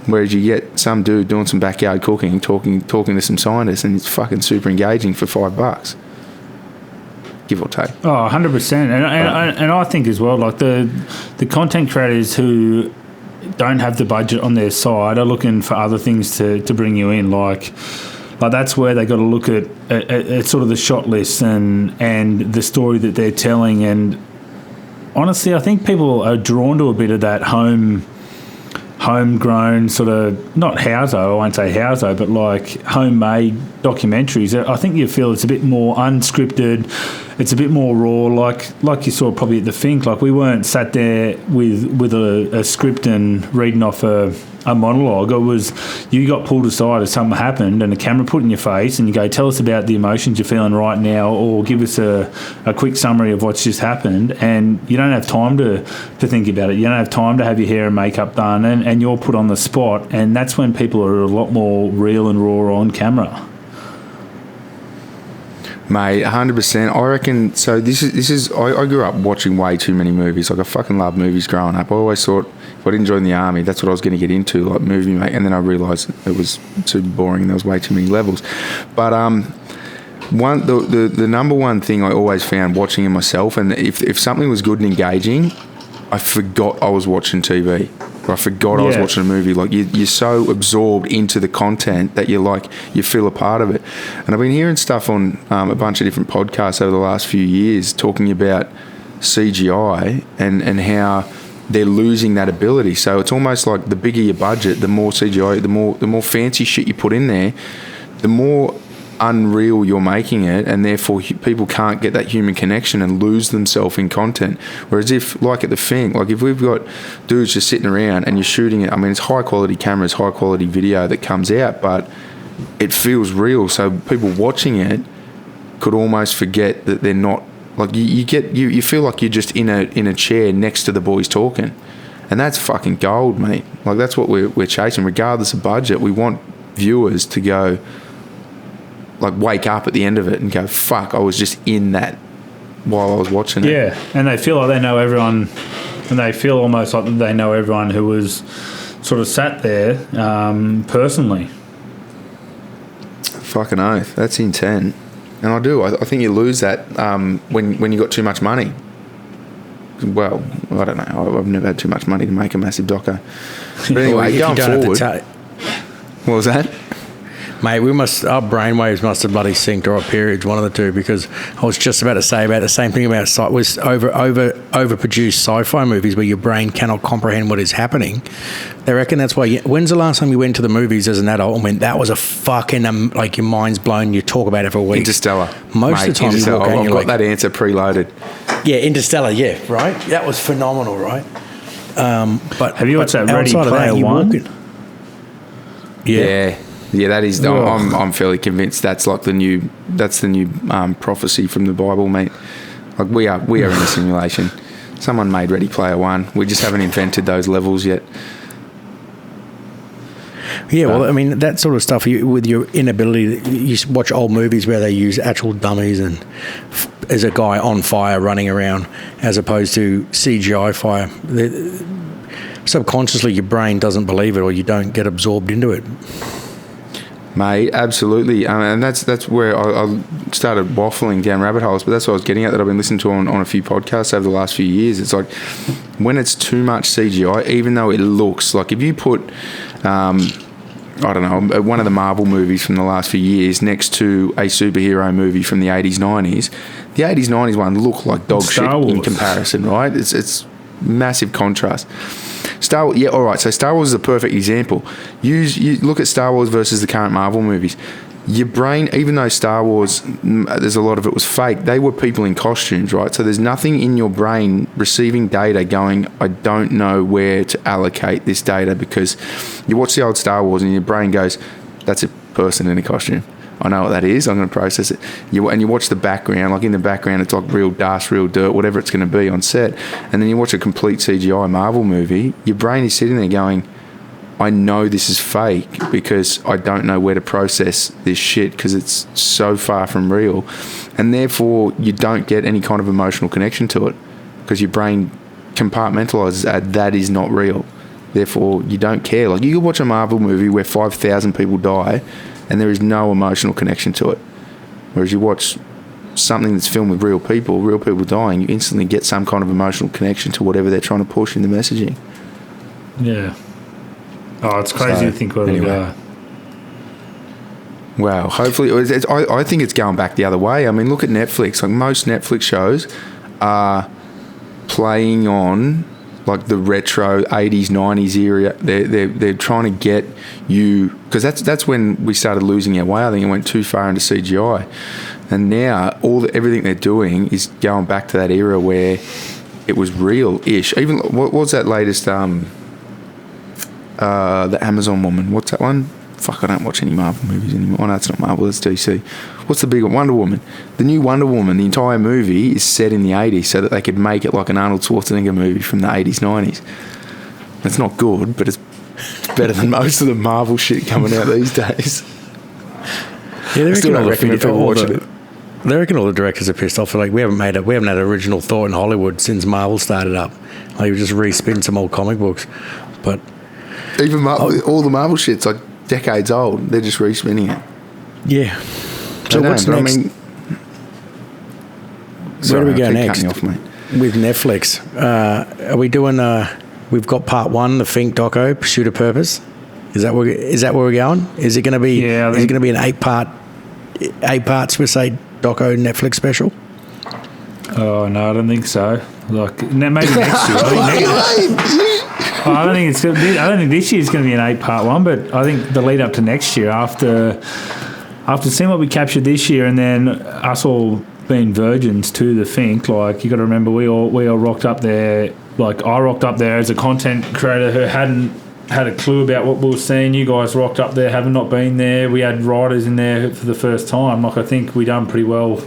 Whereas you get some dude doing some backyard cooking, talking to some scientists, and it's fucking super engaging for $5, give or take. Oh, 100%. And I think as well, like the content creators who don't have the budget on their side are looking for other things to bring you in. Like that's where they got to look at sort of the shot lists and the story that they're telling. And honestly, I think people are drawn to a bit of that home homegrown sort of, not houso, I won't say houso, but like homemade documentaries. I think you feel it's a bit more unscripted, it's a bit more raw, like you saw probably at the Fink. Like we weren't sat there with a script and reading off a monologue. It was, you got pulled aside as something happened and a camera put in your face and you go, tell us about the emotions you're feeling right now, or give us a quick summary of what's just happened. And you don't have time to think about it. You don't have time to have your hair and makeup done, and you're put on the spot, and that's when people are a lot more real and raw on camera. Mate, 100%. I reckon. So this is. I grew up watching way too many movies. Like I fucking loved movies growing up. I always thought if I didn't join the army, that's what I was going to get into, like movie mate. And then I realised it was too boring. There was way too many levels. But the number one thing I always found watching it myself, and if something was good and engaging, I forgot I was watching TV. I forgot I was watching a movie. Like you're so absorbed into the content that you feel a part of it. And I've been hearing stuff on a bunch of different podcasts over the last few years talking about CGI and how they're losing that ability. So it's almost like the bigger your budget, the more CGI, the more fancy shit you put in there, the more unreal you're making it, and therefore people can't get that human connection and lose themselves in content. Whereas if, like at the Fink, like if we've got dudes just sitting around and you're shooting it, I mean, it's high quality cameras, high quality video that comes out, but it feels real. So people watching it could almost forget that they're not, like you feel like you're just in a chair next to the boys talking, and that's fucking gold, mate. Like that's what we're chasing, regardless of budget. We want viewers to go, like, wake up at the end of it and go, fuck, I was just in that while I was watching it. Yeah, and they feel like they know everyone, and they feel almost like they know everyone who was sort of sat there personally. Fucking oath. That's intent. And I do. I think you lose that when you got too much money. Well, I don't know. I've never had too much money to make a massive doco. But anyway, going forward. What was that? Mate, our brainwaves must have bloody synced, or our periods, one of the two, because I was just about to say about the same thing about overproduced sci-fi movies where your brain cannot comprehend what is happening. They reckon that's why. When's the last time you went to the movies as an adult and went, that was a fucking, like your mind's blown, you talk about it for a week? Interstellar. Most of the time you walk out and you're I've got that answer preloaded. Yeah, Interstellar, yeah, right? That was phenomenal, right? But have you watched that Ready Player One? Yeah, that is. I'm fairly convinced that's like the new prophecy from the Bible, mate. Like we are in a simulation. Someone made Ready Player One. We just haven't invented those levels yet. Yeah, well, I mean, that sort of stuff, with your inability, you watch old movies where they use actual dummies and as a guy on fire running around, as opposed to CGI fire. Subconsciously, your brain doesn't believe it, or you don't get absorbed into it. Mate, absolutely. And that's where I started waffling down rabbit holes, but that's what I was getting at, that I've been listening to on a few podcasts over the last few years. It's like when it's too much CGI, even though it looks like, if you put, I don't know, one of the Marvel movies from the last few years next to a superhero movie from the 80s, 90s, the 80s, 90s one looked like dog shit in comparison, right? It's massive contrast. Star Wars, yeah, all right. So Star Wars is a perfect example. You look at Star Wars versus the current Marvel movies. Your brain, even though Star Wars, there's a lot of it was fake, they were people in costumes, right? So there's nothing in your brain receiving data going, I don't know where to allocate this data, because you watch the old Star Wars and your brain goes, that's a person in a costume. I know what that is. I'm going to process it. You watch the background. Like in the background, it's like real dust, real dirt, whatever it's going to be on set. And then you watch a complete CGI Marvel movie. Your brain is sitting there going, I know this is fake because I don't know where to process this shit because it's so far from real. And therefore, you don't get any kind of emotional connection to it because your brain compartmentalizes that is not real. Therefore, you don't care. Like you could watch a Marvel movie where 5,000 people die and there is no emotional connection to it. Whereas you watch something that's filmed with real people dying, you instantly get some kind of emotional connection to whatever they're trying to push in the messaging. Yeah. Oh, it's crazy to think where we go. Wow. Hopefully, I think it's going back the other way. I mean, look at Netflix. Like most Netflix shows are playing on like the retro 80s, 90s era. They're trying to get you, because that's when we started losing our way. I think it went too far into CGI, and now everything they're doing is going back to that era where it was real-ish. Even what was that latest? The Amazon woman. What's that one? Fuck, I don't watch any Marvel movies anymore. Oh, no, it's not Marvel, it's DC. What's the big one? Wonder Woman. The new Wonder Woman, the entire movie is set in the 80s so that they could make it like an Arnold Schwarzenegger movie from the 80s, 90s. It's not good, but it's better than most of the Marvel shit coming out these days. Yeah, they reckon They reckon all the directors are pissed off. Like, we haven't had original thought in Hollywood since Marvel started up. Like, we just respin some old comic books. But even all the Marvel shit's like decades old. They're just respinning it. Yeah. So what's next? Where do we go next? With Netflix, are we doing? We've got part 1, the Finke doco, Pursuit of Purpose. Is that where we're going? Is it going to be? Yeah, is it going to be an 8-part Swiss A doco Netflix special? Oh no, I don't think so. Like maybe next year. I don't think this year's going to be an 8-part one, but I think the lead up to next year, after seeing what we captured this year, and then us all being virgins to the Finke, like you got to remember, we all rocked up there. Like I rocked up there as a content creator who hadn't had a clue about what we were seeing. You guys rocked up there, having not been there. We had writers in there for the first time. Like I think we done pretty well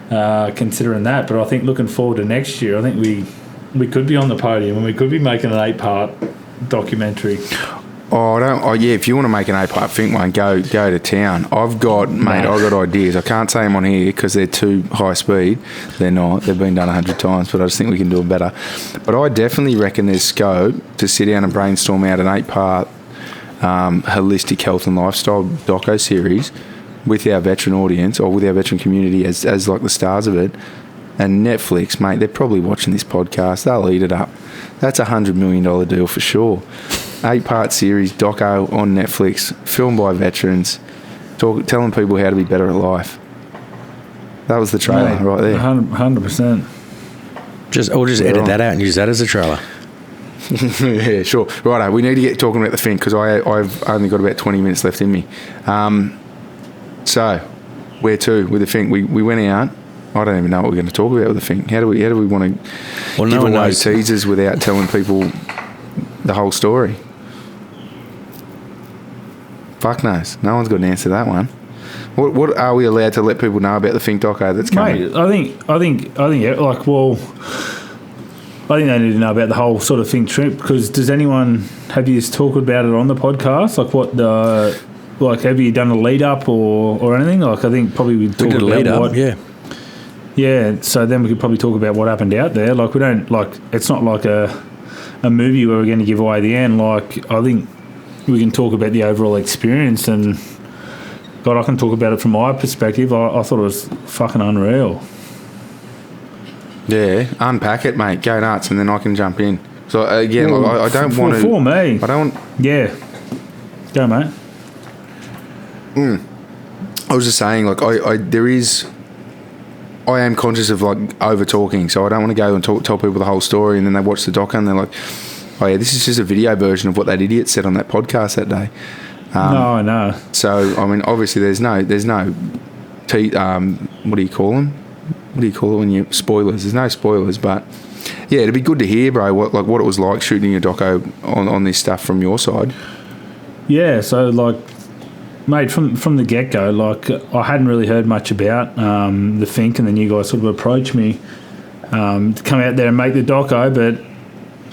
considering that. But I think looking forward to next year, I think we could be on the podium and we could be making an 8-part documentary. Yeah, if you want to make an 8-part Finke one, go to town. I've got ideas. I can't say them on here because they're too high speed. They're not. They've been done 100 times, but I just think we can do it better. But I definitely reckon there's scope to sit down and brainstorm out an 8-part holistic health and lifestyle doco series with our veteran audience or with our veteran community as like the stars of it. And Netflix, mate, they're probably watching this podcast. They'll eat it up. That's a $100 million deal for sure. 8-part series, doco on Netflix, filmed by veterans, telling people how to be better at life. That was the trailer right there. 100%. We'll just edit that out and use that as a trailer. Yeah, sure. Righto, we need to get talking about the Finke because I've only got about 20 minutes left in me. So, where to with the Finke? We went out. I don't even know what we're going to talk about with the Finke. How do we want to give away teasers without telling people the whole story? Fuck knows. No one's got an answer to that one. What are we allowed to let people know about the Finke doco that's coming? Mate, I think they need to know about the whole sort of Finke trip because have you talked about it on the podcast? Have you done a lead up or anything? Like I think probably we did a lead up, yeah. Yeah, so then we could probably talk about what happened out there. Like we don't it's not like a movie where we're going to give away the end. Like I think we can talk about the overall experience and God, I can talk about it from my perspective. I thought it was fucking unreal. Yeah, unpack it, mate. Go nuts, and then I can jump in. So again, I don't want to. For me, I don't. Yeah, go, mate. I was just saying, I am conscious of over talking, so I don't want to go and tell people the whole story, and then they watch the doco and they're like, "Oh yeah, this is just a video version of what that idiot said on that podcast that day." No, I know. So I mean, obviously, there's no, what do you call them? What do you call it when you spoilers? There's no spoilers, but yeah, it'd be good to hear, bro, what it was like shooting a doco on this stuff from your side. Yeah, so mate, from the get go, I hadn't really heard much about the Finke, and then you guys sort of approached me to come out there and make the doco. But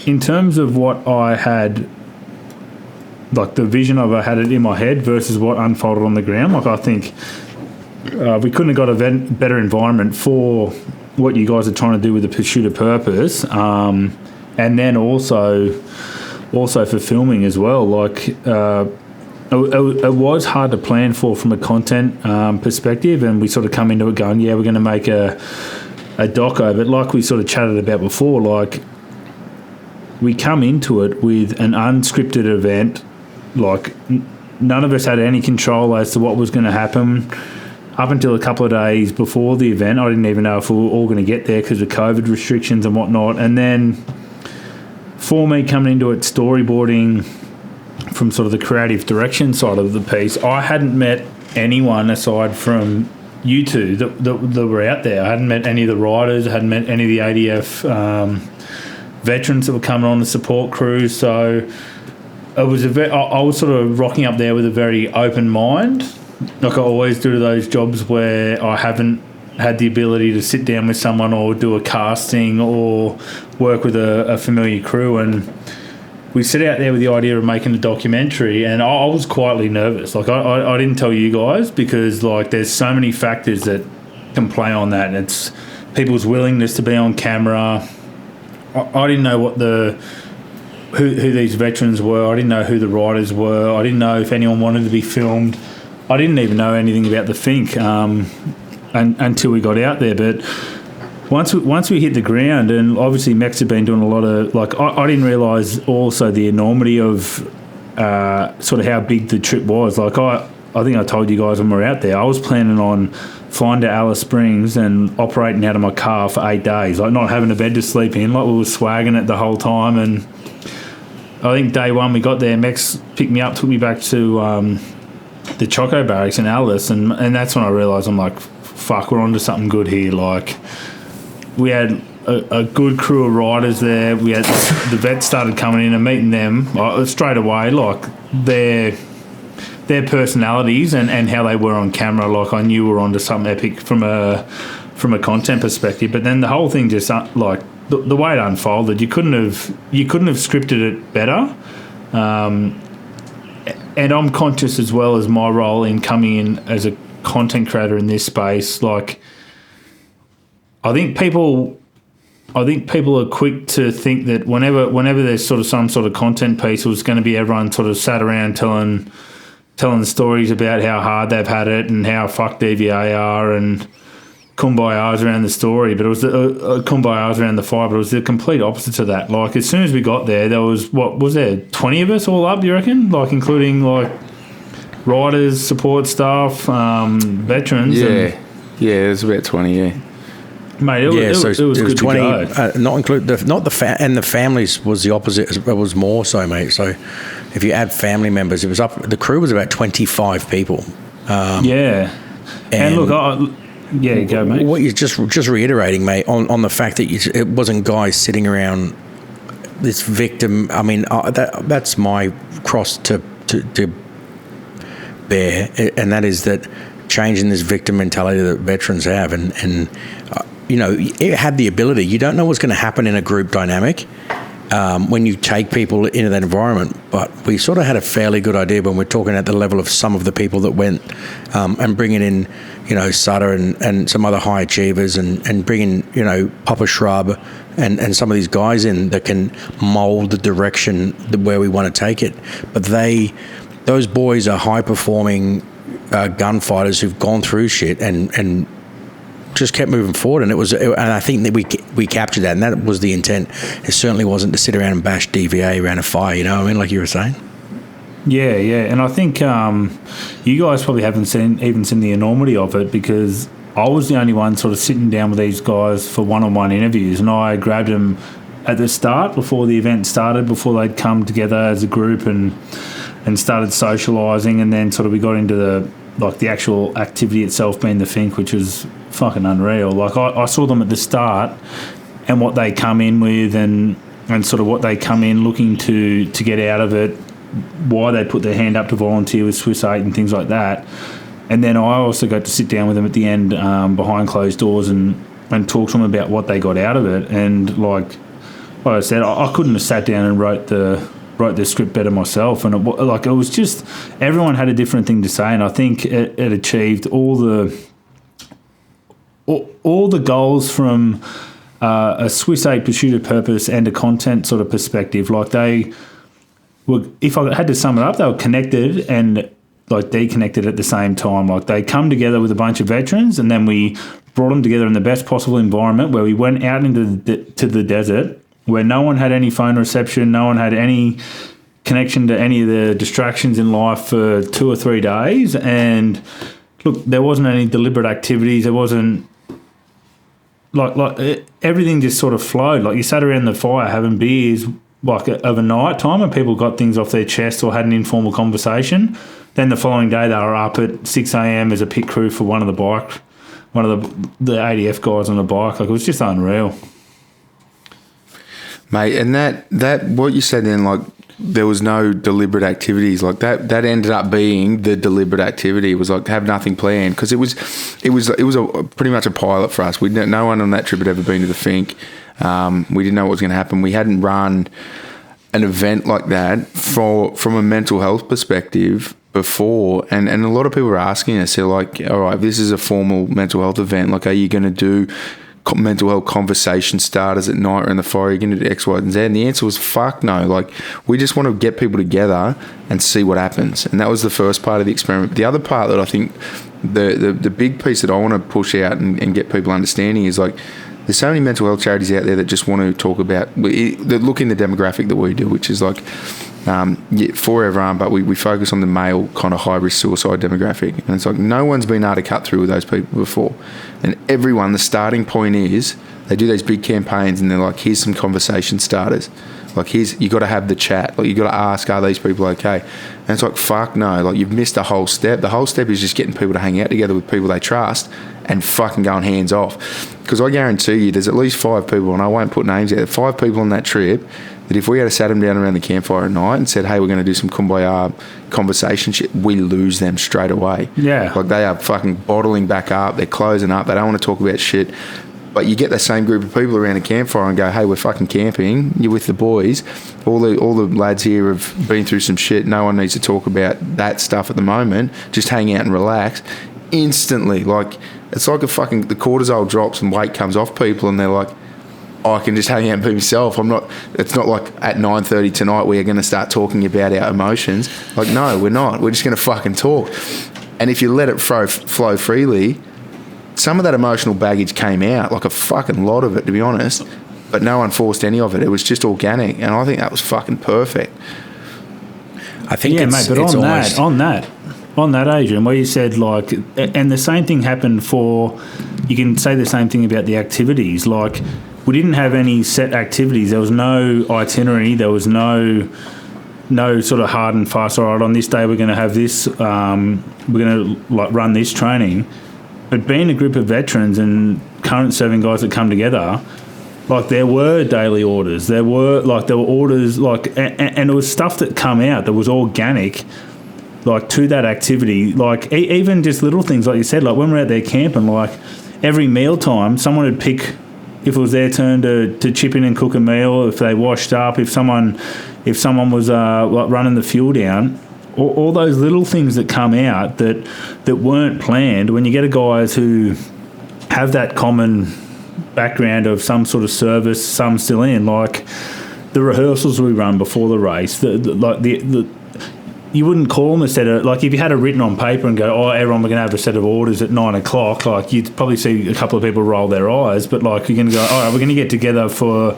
in terms of what I had, the vision of I had it in my head versus what unfolded on the ground, I think we couldn't have got a better environment for what you guys are trying to do with the Pursuit of Purpose, and then also for filming as well. It was hard to plan for from a content perspective, and we sort of come into it going, yeah, we're going to make a doco, but like we sort of chatted about before, we come into it with an unscripted event, none of us had any control as to what was going to happen. Up until a couple of days before the event, I didn't even know if we were all going to get there because of COVID restrictions and whatnot. And then for me coming into it, storyboarding from sort of the creative direction side of the piece, I hadn't met anyone aside from you two that were out there. I hadn't met any of the riders. I hadn't met any of the ADF veterans that were coming on the support crew. So it was I was sort of rocking up there with a very open mind, like I always do to those jobs where I haven't had the ability to sit down with someone or do a casting or work with a familiar crew. And we set out there with the idea of making a documentary, and I was quietly nervous. Like I didn't tell you guys because like there's so many factors that can play on that. It's people's willingness to be on camera. I didn't know what who these veterans were. I didn't know who the riders were. I didn't know if anyone wanted to be filmed. I didn't even know anything about the Finke until we got out there. But once we hit the ground, and obviously Mex had been doing a lot of, like, I didn't realise also the enormity of sort of how big the trip was. Like I think I told you guys when we were out there, I was planning on flying to Alice Springs and operating out of my car for 8 days, like not having a bed to sleep in, like we were swagging it the whole time. And I think day one we got there, Mex picked me up, took me back to the Choco Barracks in Alice, and that's when I realised, I'm like, fuck, we're onto something good here. Like, we had a good crew of riders there. We had the vets started coming in and meeting them straight away, like their personalities and how they were on camera. Like, I knew we were onto something epic from a content perspective. But then the whole thing just like the way it unfolded, you couldn't have scripted it better. And I'm conscious as well as my role in coming in as a content creator in this space. Like, I think people are quick to think that whenever there's sort of some sort of content piece, it was going to be everyone sort of sat around telling stories about how hard they've had it and how fucked DVA are and kumbayas around the story. But it was kumbayas around the fire, but it was the complete opposite to that. Like, as soon as we got there was, what was there, 20 of us all up, you reckon? Like, including like riders, support staff, veterans. Yeah, there's about 20. Yeah. Mate, it was good 20, to go. not include the families was the opposite. It was more so, mate. So if you add family members, it was up. The crew was about 25 people. Yeah, and look, go, mate. What you're just reiterating, mate, on the fact that it wasn't guys sitting around this victim. I mean, that's my cross to bear, and that is that changing this victim mentality that veterans have, and you know, it had the ability. You don't know what's going to happen in a group dynamic when you take people into that environment. But we sort of had a fairly good idea when we're talking at the level of some of the people that went and bringing in, you know, Sutter and some other high achievers and bringing, you know, Papa Schrubb and some of these guys in that can mould the direction where we want to take it. But those boys are high-performing gunfighters who've gone through shit and just kept moving forward, and I think that we captured that, and that was the intent. It certainly wasn't to sit around and bash DVA around a fire, you know what I mean, like you were saying. Yeah, and I think you guys probably haven't even seen the enormity of it, because I was the only one sort of sitting down with these guys for one-on-one interviews, and I grabbed them at the start before the event started, before they'd come together as a group and started socialising, and then sort of we got into the actual activity itself, being the Finke, which was fucking unreal. Like, I saw them at the start and what they come in with and sort of what they come in looking to get out of it, why they put their hand up to volunteer with Swiss 8 and things like that. And then I also got to sit down with them at the end behind closed doors and talk to them about what they got out of it. And like I said, I couldn't have sat down and wrote the script better myself, and it was just, everyone had a different thing to say, and I think it achieved all the goals from a Swiss 8 pursuit of purpose and a content sort of perspective. Like, they were, if I had to sum it up, they were connected and like deconnected at the same time. Like, they come together with a bunch of veterans, and then we brought them together in the best possible environment, where we went out into the desert, where no one had any phone reception, no one had any connection to any of the distractions in life for 2 or 3 days. And look, there wasn't any deliberate activities. There wasn't everything just sort of flowed. Like, you sat around the fire having beers of a night time and people got things off their chest or had an informal conversation. Then the following day they were up at 6 a.m. as a pit crew for one of the ADF guys on a bike. Like, it was just unreal. Mate, and that what you said then, like, there was no deliberate activities. Like, that ended up being the deliberate activity. It was like, have nothing planned, because it was pretty much a pilot for us. No one on that trip had ever been to the Finke. We didn't know what was going to happen. We hadn't run an event like that from a mental health perspective before, and a lot of people were asking us, they're like, all right, this is a formal mental health event, like, are you going to do mental health conversation starters at night or in the fire? Are you going to do X, Y, and Z? And the answer was fuck no. Like, we just want to get people together and see what happens. And that was the first part of the experiment. The other part that I think the big piece that I want to push out and get people understanding is, like, there's so many mental health charities out there that just want to talk about, that look in the demographic that we do, which is like, for everyone, but we focus on the male kind of high-risk suicide demographic. And it's like, no one's been able to cut through with those people before. And everyone, the starting point is, they do these big campaigns and they're like, here's some conversation starters. Like, you got to have the chat. Like, you got to ask, are these people okay? And it's like, fuck no. Like, you've missed a whole step. The whole step is just getting people to hang out together with people they trust and fucking going hands off. Because I guarantee you, there's at least 5 people, and I won't put names out, 5 people on that trip that if we had sat them down around the campfire at night and said, hey, we're going to do some kumbaya conversation shit, we lose them straight away. Yeah. Like, they are fucking bottling back up. They're closing up. They don't want to talk about shit. But you get the same group of people around a campfire and go, hey, we're fucking camping. You're with the boys. All the lads here have been through some shit. No one needs to talk about that stuff at the moment. Just hang out and relax. Instantly, like, it's like the cortisol drops and weight comes off people, and they're like, oh, I can just hang out and be myself. It's not like at 9:30 tonight we are going to start talking about our emotions. Like, no, we're not. We're just going to fucking talk. And if you let it flow freely, some of that emotional baggage came out, like a fucking lot of it, to be honest. But no one forced any of it. It was just organic, and I think that was fucking perfect. I think on that, Adrian, where you said, like, and the same thing happened for, you can say the same thing about the activities. Like, we didn't have any set activities. There was no itinerary. There was no sort of hard and fast, all right, on this day we're going to have this, we're going to, like, run this training. But being a group of veterans and current serving guys that come together, like, there were daily orders. There were orders, like, and it was stuff that come out that was organic, like, to that activity. Like, even just little things, like you said, like, when we're out there camping, like, every meal time, someone would pick, if it was their turn to chip in and cook a meal, if they washed up, if someone was like running the fuel down, all those little things that come out that weren't planned. When you get guys who have that common background of some sort of service, some still in, like the rehearsals we run before the race, you wouldn't call them a set of, like, if you had it written on paper and go, oh, everyone, we're going to have a set of orders at 9 o'clock, like, you'd probably see a couple of people roll their eyes, but, like, you're going to go, all right, we're going to get together for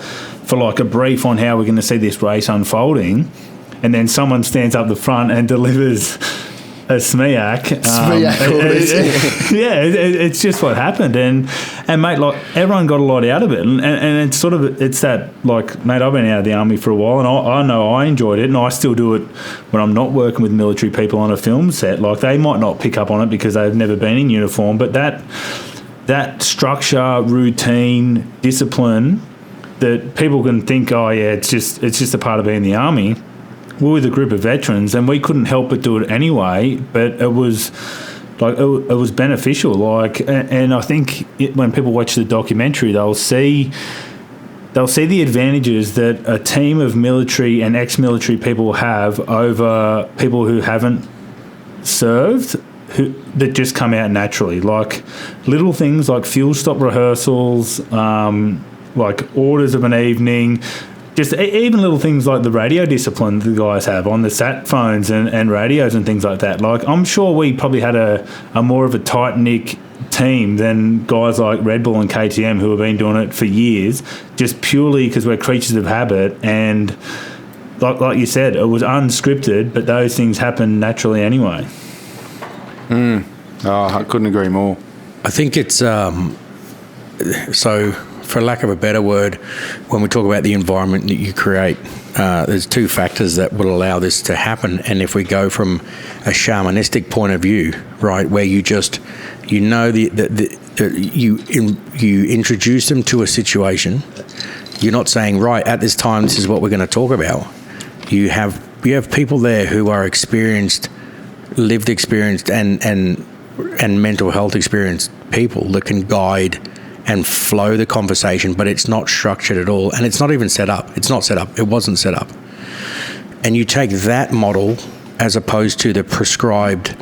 like a brief on how we're going to see this race unfolding, and then someone stands up the front and delivers a SMEAC. It's just what happened, and mate, like, everyone got a lot out of it, and it's sort of, it's that, like, mate, I've been out of the army for a while, and I know I enjoyed it, and I still do it when I'm not working with military people on a film set. Like, they might not pick up on it because they've never been in uniform, but that structure, routine, discipline that people can think, oh yeah, it's just a part of being in the army. We're with a group of veterans, and we couldn't help but do it anyway. But it was like, it was beneficial. Like, and I think when people watch the documentary, they'll see the advantages that a team of military and ex-military people have over people who haven't served, that just come out naturally. Like, little things like fuel stop rehearsals, like orders of an evening. Just even little things like the radio discipline the guys have on the sat phones and radios and things like that. Like, I'm sure we probably had a more of a tight-knit team than guys like Red Bull and KTM who have been doing it for years, just purely because we're creatures of habit. And like you said, it was unscripted, but those things happen naturally anyway. Oh, I couldn't agree more. I think it's so for lack of a better word, when we talk about the environment that you create, there's two factors that will allow this to happen. And if we go from a shamanistic point of view, right, where you just, you introduce them to a situation. You're not saying, right, at this time, this is what we're going to talk about. You have people there who are experienced, lived experienced, and mental health experienced people that can guide and flow the conversation, but it's not structured at all, and it's not even set up. It's not set up. It wasn't set up. And you take that model as opposed to the prescribed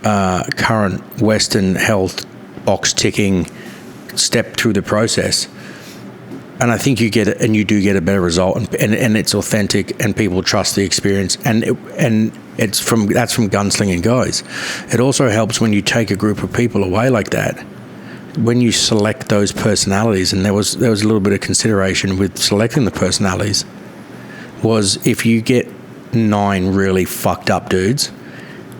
current Western health box ticking step through the process, and I think you get it, and you do get a better result, and it's authentic, and people trust the experience, and that's from gunslinging guys. It also helps when you take a group of people away like that. When you select those personalities, and there was a little bit of consideration with selecting the personalities, was if you get 9 really fucked up dudes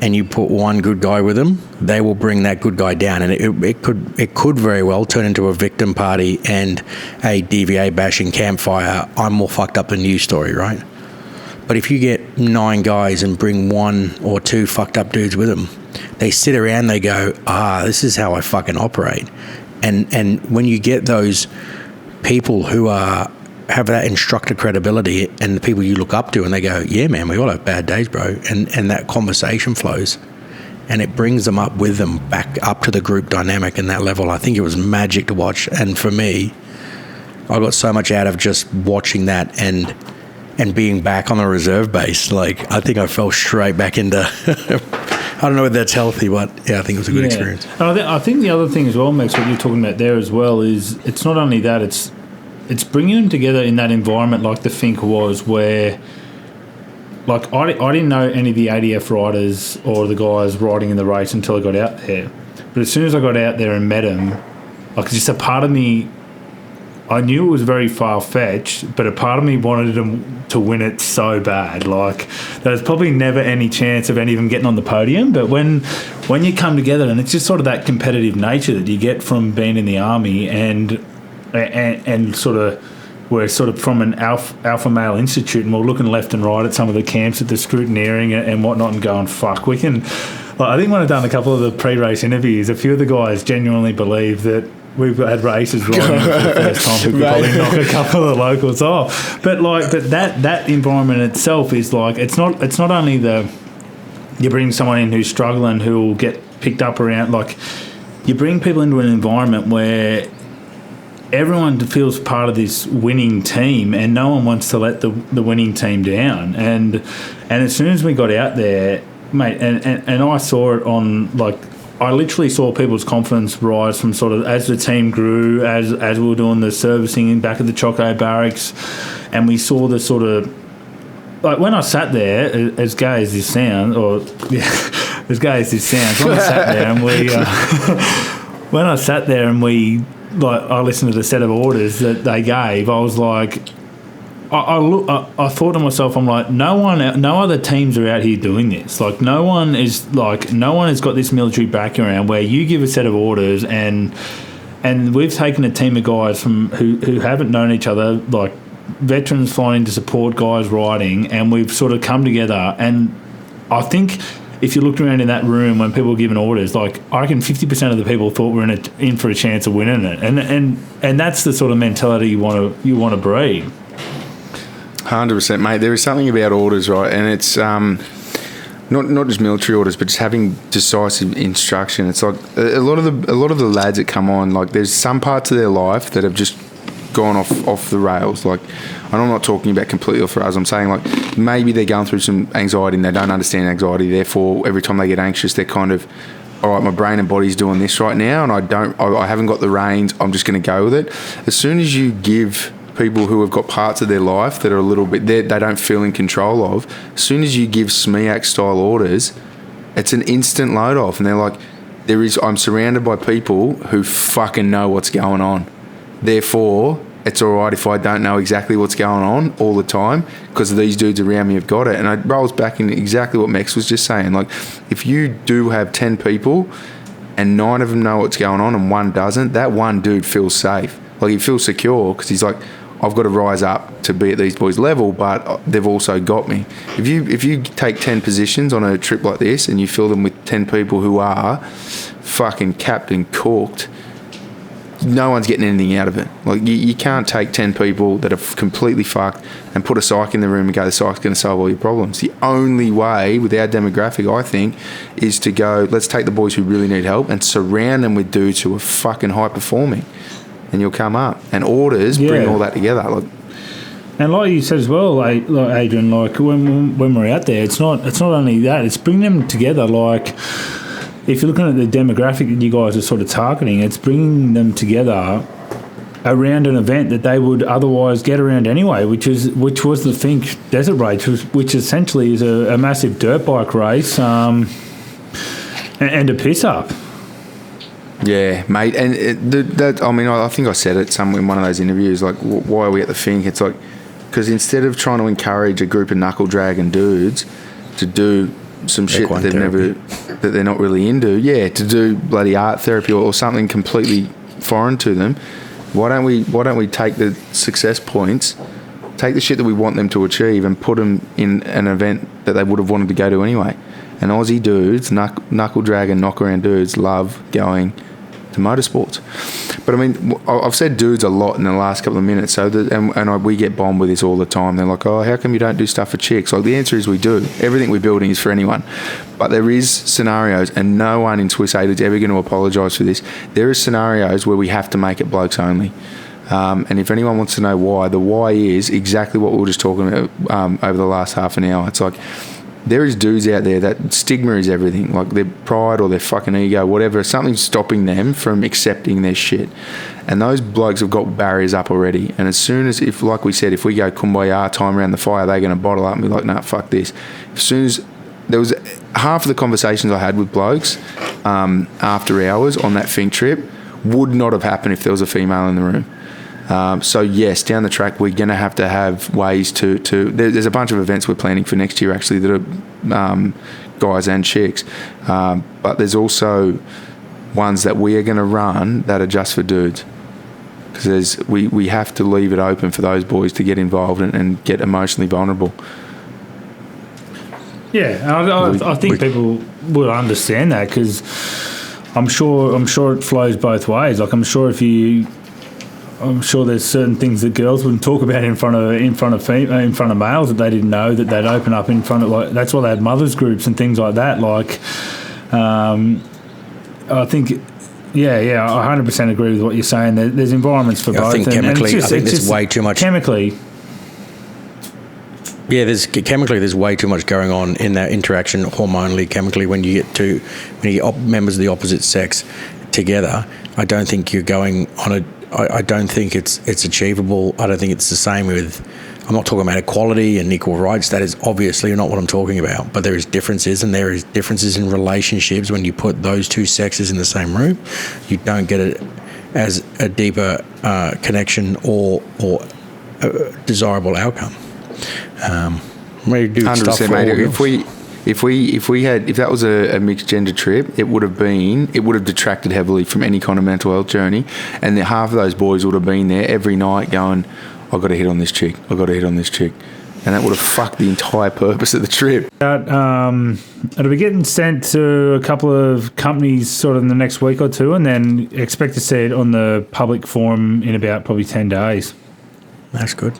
and you put one good guy with them, they will bring that good guy down, and it could very well turn into a victim party and a DVA bashing campfire, I'm more fucked up than you story, right? But if you get 9 guys and bring 1 or 2 fucked up dudes with them, they sit around, they go, this is how I fucking operate. And when you get those people who have that instructor credibility, and the people you look up to, and they go, yeah, man, we all have bad days, bro. And that conversation flows, and it brings them up with them back up to the group dynamic and that level. I think it was magic to watch. And for me, I got so much out of just watching that and being back on the reserve base. Like, I think I fell straight back into I don't know whether that's healthy, but yeah, I think it was a good experience. I think the other thing as well, Max, what you're talking about there as well, is it's not only that, it's bringing them together in that environment like the Finke was, where, like, I didn't know any of the ADF riders or the guys riding in the race until I got out there. But as soon as I got out there and met them, like, just a part of me, I knew it was very far-fetched, but a part of me wanted them to win it so bad. Like, there's probably never any chance of any of them getting on the podium, but when you come together, and it's just sort of that competitive nature that you get from being in the army, and sort of, we're sort of from an alpha male institute, and we're looking left and right at some of the camps that they're scrutineering and whatnot, and going, fuck, we can... Like, I think when I've done a couple of the pre-race interviews, a few of the guys genuinely believe that we've had races riding for the first time. We could probably knock a couple of the locals off. But that environment itself is like, it's not only you bring someone in who's struggling, who will get picked up around, like, you bring people into an environment where everyone feels part of this winning team, and no one wants to let the winning team down. And as soon as we got out there, mate, and I saw it on, like, I literally saw people's confidence rise from sort of as the team grew, as we were doing the servicing in back of the Choco barracks, and we saw the sort of, like, when I sat there, as gay as this sounds, as gay as this sounds, when I sat there and we, like, I listened to the set of orders that they gave, I was like, I thought to myself, I'm like, no other teams are out here doing this. Like, no one has got this military background where you give a set of orders, and we've taken a team of guys from who haven't known each other, like veterans flying to support guys riding, and we've sort of come together. And I think if you looked around in that room when people were giving orders, like, I reckon 50% of the people thought we're in for a chance of winning it, and that's the sort of mentality you want to breed. 100%, mate. There is something about orders, right? And it's not just military orders, but just having decisive instruction. It's like a lot of the lads that come on, like, there's some parts of their life that have just gone off the rails. Like, and I'm not talking about completely off the rails. I'm saying, like, maybe they're going through some anxiety and they don't understand anxiety. Therefore, every time they get anxious, they're kind of, all right, my brain and body's doing this right now, and I haven't got the reins. I'm just going to go with it. As soon as you give people who have got parts of their life that are a little bit, they don't feel in control of, as soon as you give SMEAC style orders, it's an instant load off, and they're like, I'm surrounded by people who fucking know what's going on. Therefore, it's all right if I don't know exactly what's going on all the time, because these dudes around me have got it. And it rolls back in exactly what Mex was just saying. Like, if you do have 10 people and 9 of them know what's going on and 1 doesn't, that 1 dude feels safe. Like, he feels secure because he's like, I've got to rise up to be at these boys' level, but they've also got me. If you take 10 positions on a trip like this and you fill them with 10 people who are fucking capped and corked, no one's getting anything out of it. Like, you can't take 10 people that are completely fucked and put a psych in the room and go, the psych's going to solve all your problems. The only way with our demographic, I think, is to go, let's take the boys who really need help and surround them with dudes who are fucking high performing, and you'll come up. And orders bring all that together. Like, and like you said as well, like Adrian, like when we're out there, it's not only that, it's bringing them together. Like, if you're looking at the demographic that you guys are sort of targeting, it's bringing them together around an event that they would otherwise get around anyway, which was the Finke Desert Race, which essentially is a massive dirt bike race and a piss up. Yeah, mate. And I think I said it somewhere in one of those interviews, like, why are we at the Finke? It's like, because instead of trying to encourage a group of knuckle dragging dudes to do some shit that that they're not really into, to do bloody art therapy or something completely foreign to them, why don't we take the success points, take the shit that we want them to achieve, and put them in an event that they would have wanted to go to anyway? And Aussie dudes, knuckle dragging, knock around dudes, love going to motorsports. But I mean, I've said dudes a lot in the last couple of minutes, so we get bombed with this all the time. They're like, oh, how come you don't do stuff for chicks? Like, the answer is we do. Everything we're building is for anyone. But there is scenarios, and no one in Swiss 8 is ever going to apologise for this. There are scenarios where we have to make it blokes only. And if anyone wants to know why, the why is exactly what we were just talking about over the last half an hour. It's like, there is dudes out there that stigma is everything, like their pride or their fucking ego, whatever, something's stopping them from accepting their shit. And those blokes have got barriers up already. And as soon as, like we said, if we go kumbaya time around the fire, they're going to bottle up and be like, nah, fuck this. As soon as there was half of the conversations I had with blokes after hours on that Finke trip would not have happened if there was a female in the room. So yes, down the track we're going to have ways to there's a bunch of events we're planning for next year actually that are guys and chicks, but there's also ones that we are going to run that are just for dudes, because we have to leave it open for those boys to get involved and get emotionally vulnerable. Yeah, I think people will understand that, because I'm sure it flows both ways. Like, I'm sure there's certain things that girls wouldn't talk about in front of males that they didn't know that they'd open up in front of. Like, that's why they had mothers groups and things like that. Like, I think, I 100% agree with what you're saying. There's environments for both. I think chemically, there's way too much. Chemically. Yeah, there's way too much going on in that interaction hormonally, chemically, when you get members of the opposite sex together. I don't think you're going on a. I don't think it's achievable. I don't think it's the same with. I'm not talking about equality and equal rights. That is obviously not what I'm talking about. But there is differences, and there is differences in relationships when you put those two sexes in the same room. You don't get it as a deeper connection or a desirable outcome. Ready to do 100%, stuff for mate. If that was a mixed gender trip, it would have detracted heavily from any kind of mental health journey, and half of those boys would have been there every night going, I've got to hit on this chick, and that would have fucked the entire purpose of the trip. It'll be getting sent to a couple of companies sort of in the next week or two, and then expect to see it on the public forum in about probably 10 days. That's good.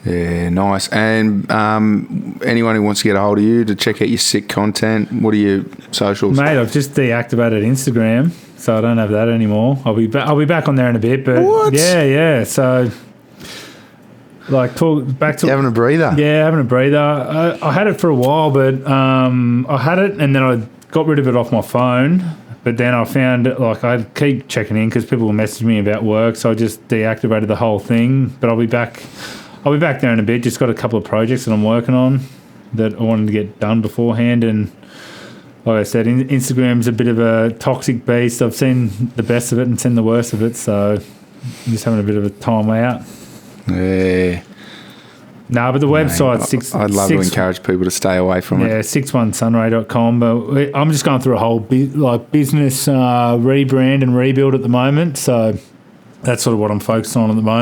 Yeah, nice. And anyone who wants to get a hold of you to check out your sick content, what are your socials? Mate, I've just deactivated Instagram, so I don't have that anymore. I'll be back on there in a bit. But what? Yeah. So, like, talk back to you having a breather. Yeah, having a breather. I had it for a while, but I had it and then I got rid of it off my phone. But then I found, like, I keep checking in because people will message me about work, so I just deactivated the whole thing. But I'll be back there in a bit. Just got a couple of projects that I'm working on that I wanted to get done beforehand. And like I said, Instagram's a bit of a toxic beast. I've seen the best of it and seen the worst of it. So I'm just having a bit of a time out. Yeah. No, but the website's I'd love to encourage people to stay away from it. Yeah, 61sunray.com. But I'm just going through a whole business rebrand and rebuild at the moment. So that's sort of what I'm focused on at the moment.